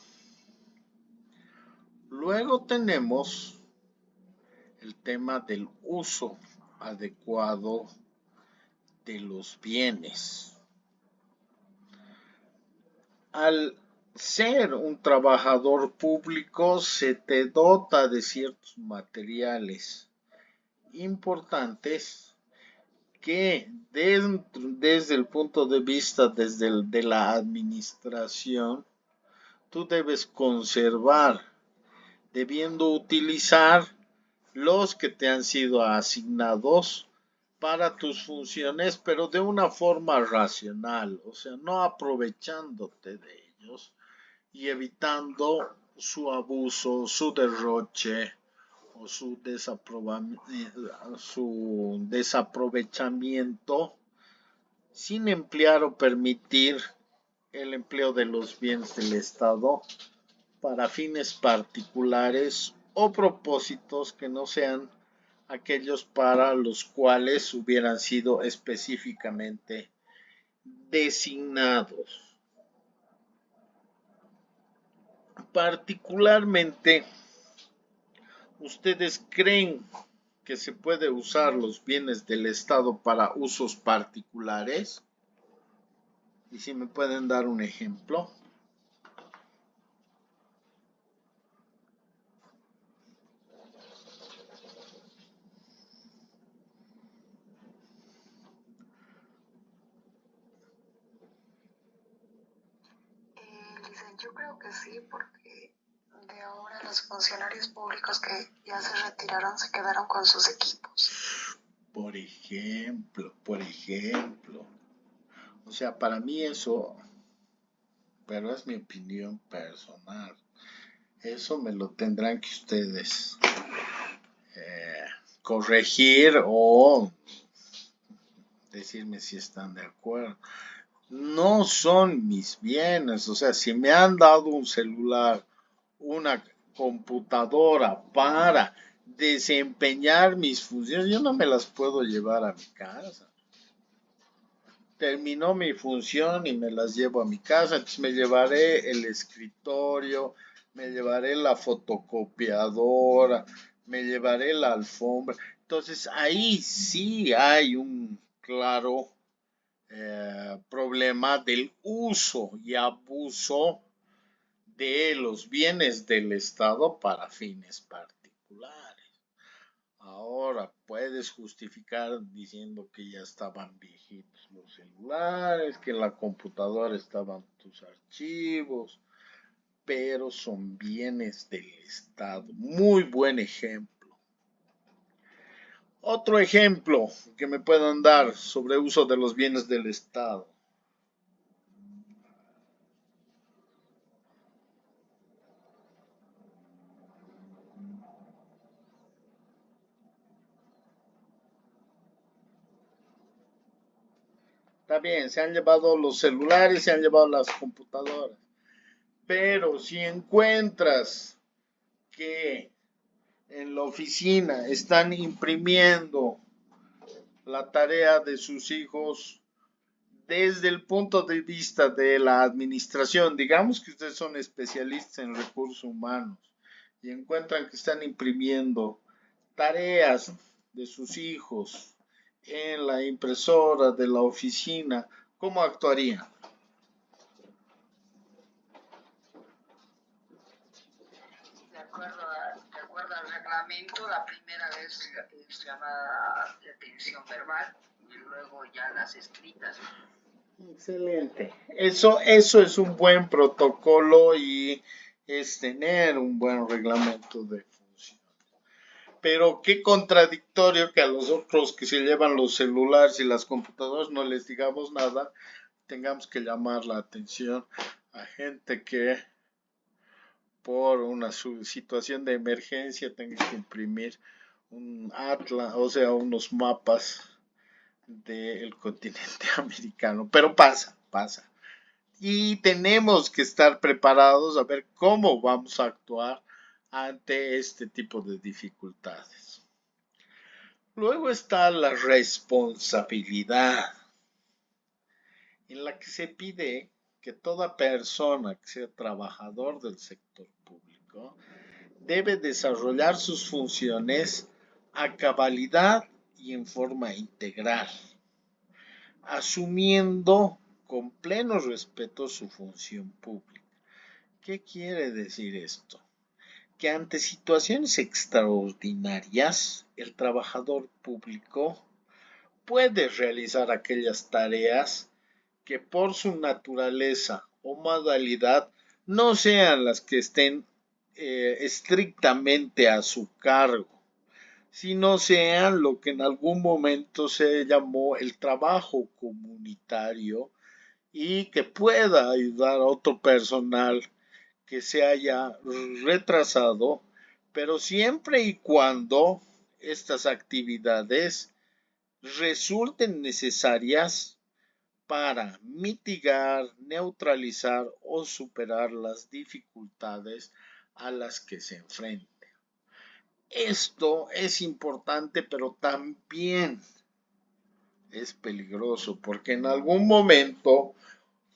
Speaker 1: Luego tenemos el tema del uso adecuado de los bienes. Al ser un trabajador público se te dota de ciertos materiales importantes que desde el punto de vista de la administración tú debes conservar, debiendo utilizar los que te han sido asignados para tus funciones, pero de una forma racional, o sea, no aprovechándote de ellos y evitando su abuso, su derroche o su desaprovechamiento sin emplear o permitir el empleo de los bienes del Estado para fines particulares o propósitos que no sean aquellos para los cuales hubieran sido específicamente designados. Particularmente, ¿ustedes creen que se puede usar los bienes del Estado para usos particulares? Y si me pueden dar un ejemplo.
Speaker 5: Yo creo que sí, porque de ahora los funcionarios públicos que ya se retiraron se quedaron con sus equipos.
Speaker 1: Por ejemplo. O sea, para mí eso, pero es mi opinión personal, eso me lo tendrán que ustedes corregir o decirme si están de acuerdo. No son mis bienes, o sea, si me han dado un celular, una computadora para desempeñar mis funciones, yo no me las puedo llevar a mi casa. Terminó mi función y me las llevo a mi casa, entonces me llevaré el escritorio, me llevaré la fotocopiadora, me llevaré la alfombra. Entonces ahí sí hay un claro problema del uso y abuso de los bienes del Estado para fines particulares. Ahora puedes justificar diciendo que ya estaban viejitos los celulares, que en la computadora estaban tus archivos, pero son bienes del Estado. Muy buen ejemplo. Otro ejemplo que me puedan dar sobre uso de los bienes del Estado. Está bien, se han llevado los celulares, se han llevado las computadoras. Pero si encuentras que en la oficina están imprimiendo la tarea de sus hijos desde el punto de vista de la administración, digamos que ustedes son especialistas en recursos humanos y encuentran que están imprimiendo tareas de sus hijos en la impresora de la oficina, ¿cómo actuarían?
Speaker 4: De acuerdo al reglamento, la primera vez es llamada de atención verbal y luego ya las escritas.
Speaker 1: Excelente. Eso es un buen protocolo y es tener un buen reglamento de función. Pero qué contradictorio que a los otros que se llevan los celulares y las computadoras no les digamos nada, tengamos que llamar la atención a gente que por una situación de emergencia tenga que imprimir un atlas, o sea, unos mapas del continente americano. Pero pasa. Y tenemos que estar preparados a ver cómo vamos a actuar ante este tipo de dificultades. Luego está la responsabilidad, en la que se pide que toda persona que sea trabajador del sector público debe desarrollar sus funciones a cabalidad y en forma integral, asumiendo con pleno respeto su función pública. ¿Qué quiere decir esto? Que ante situaciones extraordinarias, el trabajador público puede realizar aquellas tareas que por su naturaleza o modalidad no sean las que estén estrictamente a su cargo, sino sean lo que en algún momento se llamó el trabajo comunitario y que pueda ayudar a otro personal que se haya retrasado, pero siempre y cuando estas actividades resulten necesarias para mitigar, neutralizar o superar las dificultades a las que se enfrenten. Esto es importante, pero también es peligroso, porque en algún momento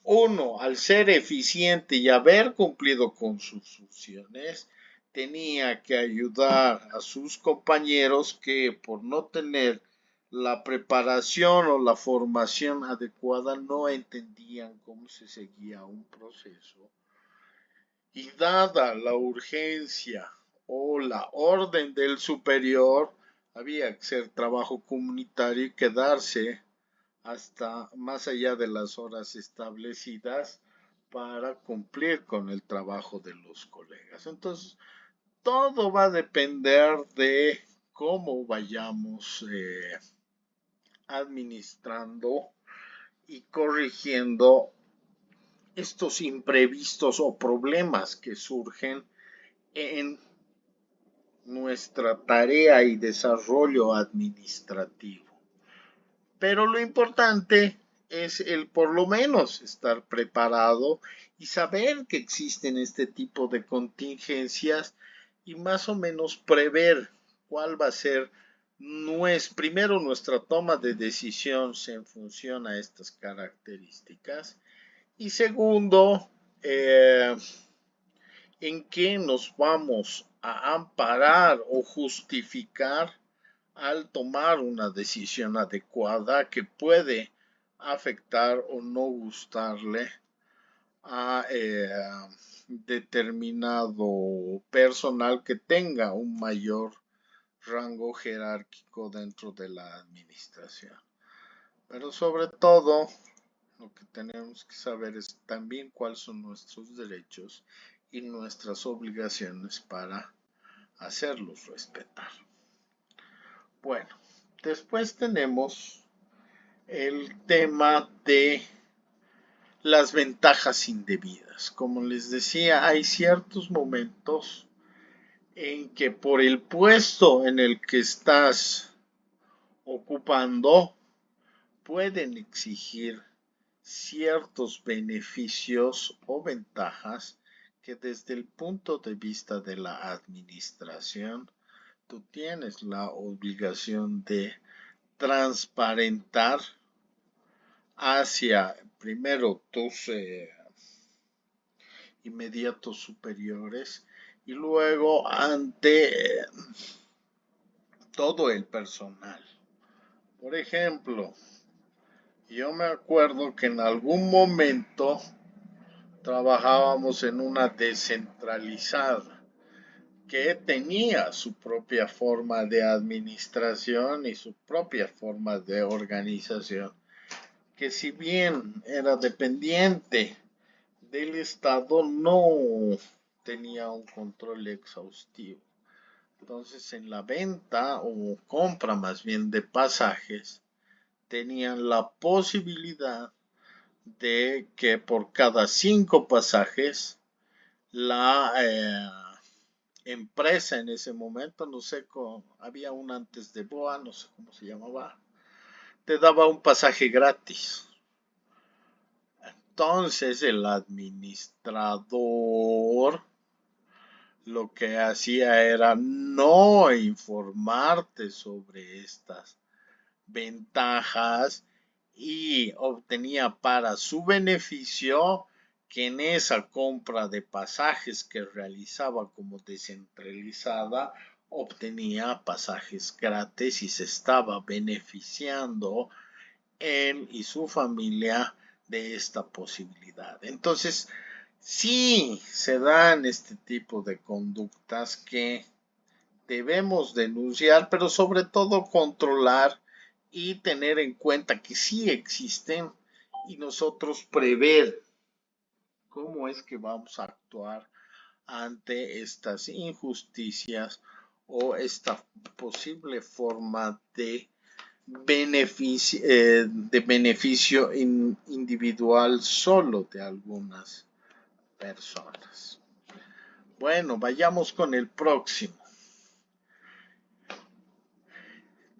Speaker 1: uno, al ser eficiente y haber cumplido con sus funciones, tenía que ayudar a sus compañeros que por no tener la preparación o la formación adecuada no entendían cómo se seguía un proceso. Y dada la urgencia o la orden del superior, había que hacer trabajo comunitario y quedarse hasta más allá de las horas establecidas para cumplir con el trabajo de los colegas. Entonces, todo va a depender de cómo vayamos administrando y corrigiendo estos imprevistos o problemas que surgen en nuestra tarea y desarrollo administrativo. Pero lo importante es el por lo menos estar preparado y saber que existen este tipo de contingencias y más o menos prever cuál va a ser primero nuestra toma de decisiones en función a estas características y segundo, en qué nos vamos a amparar o justificar al tomar una decisión adecuada que puede afectar o no gustarle a determinado personal que tenga un mayor rango jerárquico dentro de la administración. Pero sobre todo, lo que tenemos que saber es también cuáles son nuestros derechos y nuestras obligaciones para hacerlos respetar. Bueno, después tenemos el tema de las ventajas indebidas. Como les decía, hay ciertos momentos en que por el puesto en el que estás ocupando pueden exigir ciertos beneficios o ventajas que desde el punto de vista de la administración tú tienes la obligación de transparentar hacia primero tus inmediatos superiores y luego ante todo el personal. Por ejemplo, yo me acuerdo que en algún momento trabajábamos en una descentralizada que tenía su propia forma de administración y su propia forma de organización, que si bien era dependiente del Estado, no tenía un control exhaustivo. Entonces, en la venta o compra más bien de pasajes, tenían la posibilidad de que por cada 5 pasajes la empresa en ese momento, no sé cómo, había una antes de BOA, no sé cómo se llamaba, te daba un pasaje gratis. Entonces el administrador lo que hacía era no informarte sobre estas ventajas y obtenía para su beneficio que en esa compra de pasajes que realizaba como descentralizada obtenía pasajes gratis y se estaba beneficiando él y su familia de esta posibilidad. Entonces, sí se dan este tipo de conductas que debemos denunciar, pero sobre todo controlar y tener en cuenta que sí existen y nosotros prever cómo es que vamos a actuar ante estas injusticias o esta posible forma de beneficio individual solo de algunas personas. Bueno, vayamos con el próximo.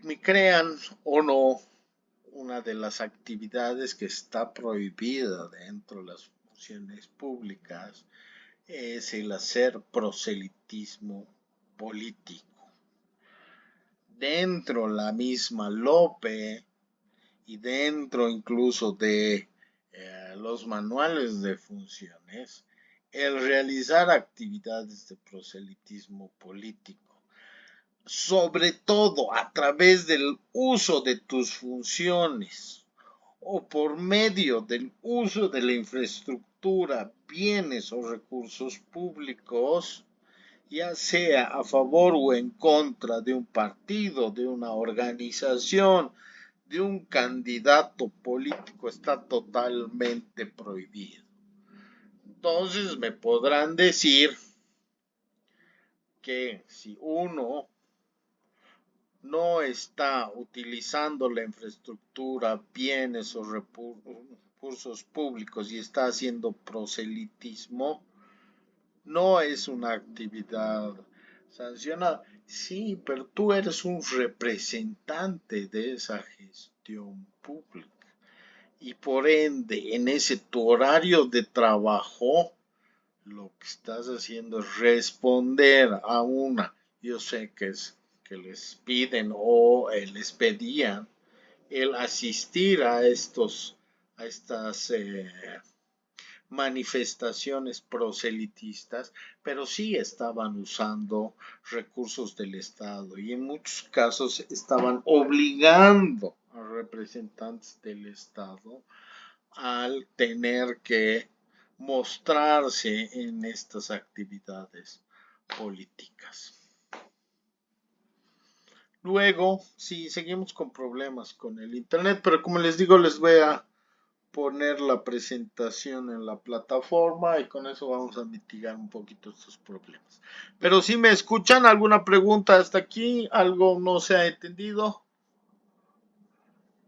Speaker 1: Me crean o no, una de las actividades que está prohibida dentro de las funciones públicas es el hacer proselitismo político. Dentro la misma LOPE y dentro incluso de los manuales de funciones, el realizar actividades de proselitismo político, sobre todo a través del uso de tus funciones o por medio del uso de la infraestructura, bienes o recursos públicos, ya sea a favor o en contra de un partido, de una organización, de un candidato político, está totalmente prohibido. Entonces me podrán decir que si uno no está utilizando la infraestructura, bienes o recursos públicos y está haciendo proselitismo, no es una actividad sancionada. Sí, pero tú eres un representante de esa gestión pública y por ende en ese tu horario de trabajo lo que estás haciendo es responder a una, yo sé que es que les piden o les pedían el asistir a estas manifestaciones proselitistas, pero sí estaban usando recursos del Estado y en muchos casos estaban obligando a representantes del Estado al tener que mostrarse en estas actividades políticas. Luego, sí, seguimos con problemas con el internet, pero como les digo, les voy a poner la presentación en la plataforma y con eso vamos a mitigar un poquito estos problemas. Pero si me escuchan, ¿alguna pregunta hasta aquí? ¿Algo no se ha entendido?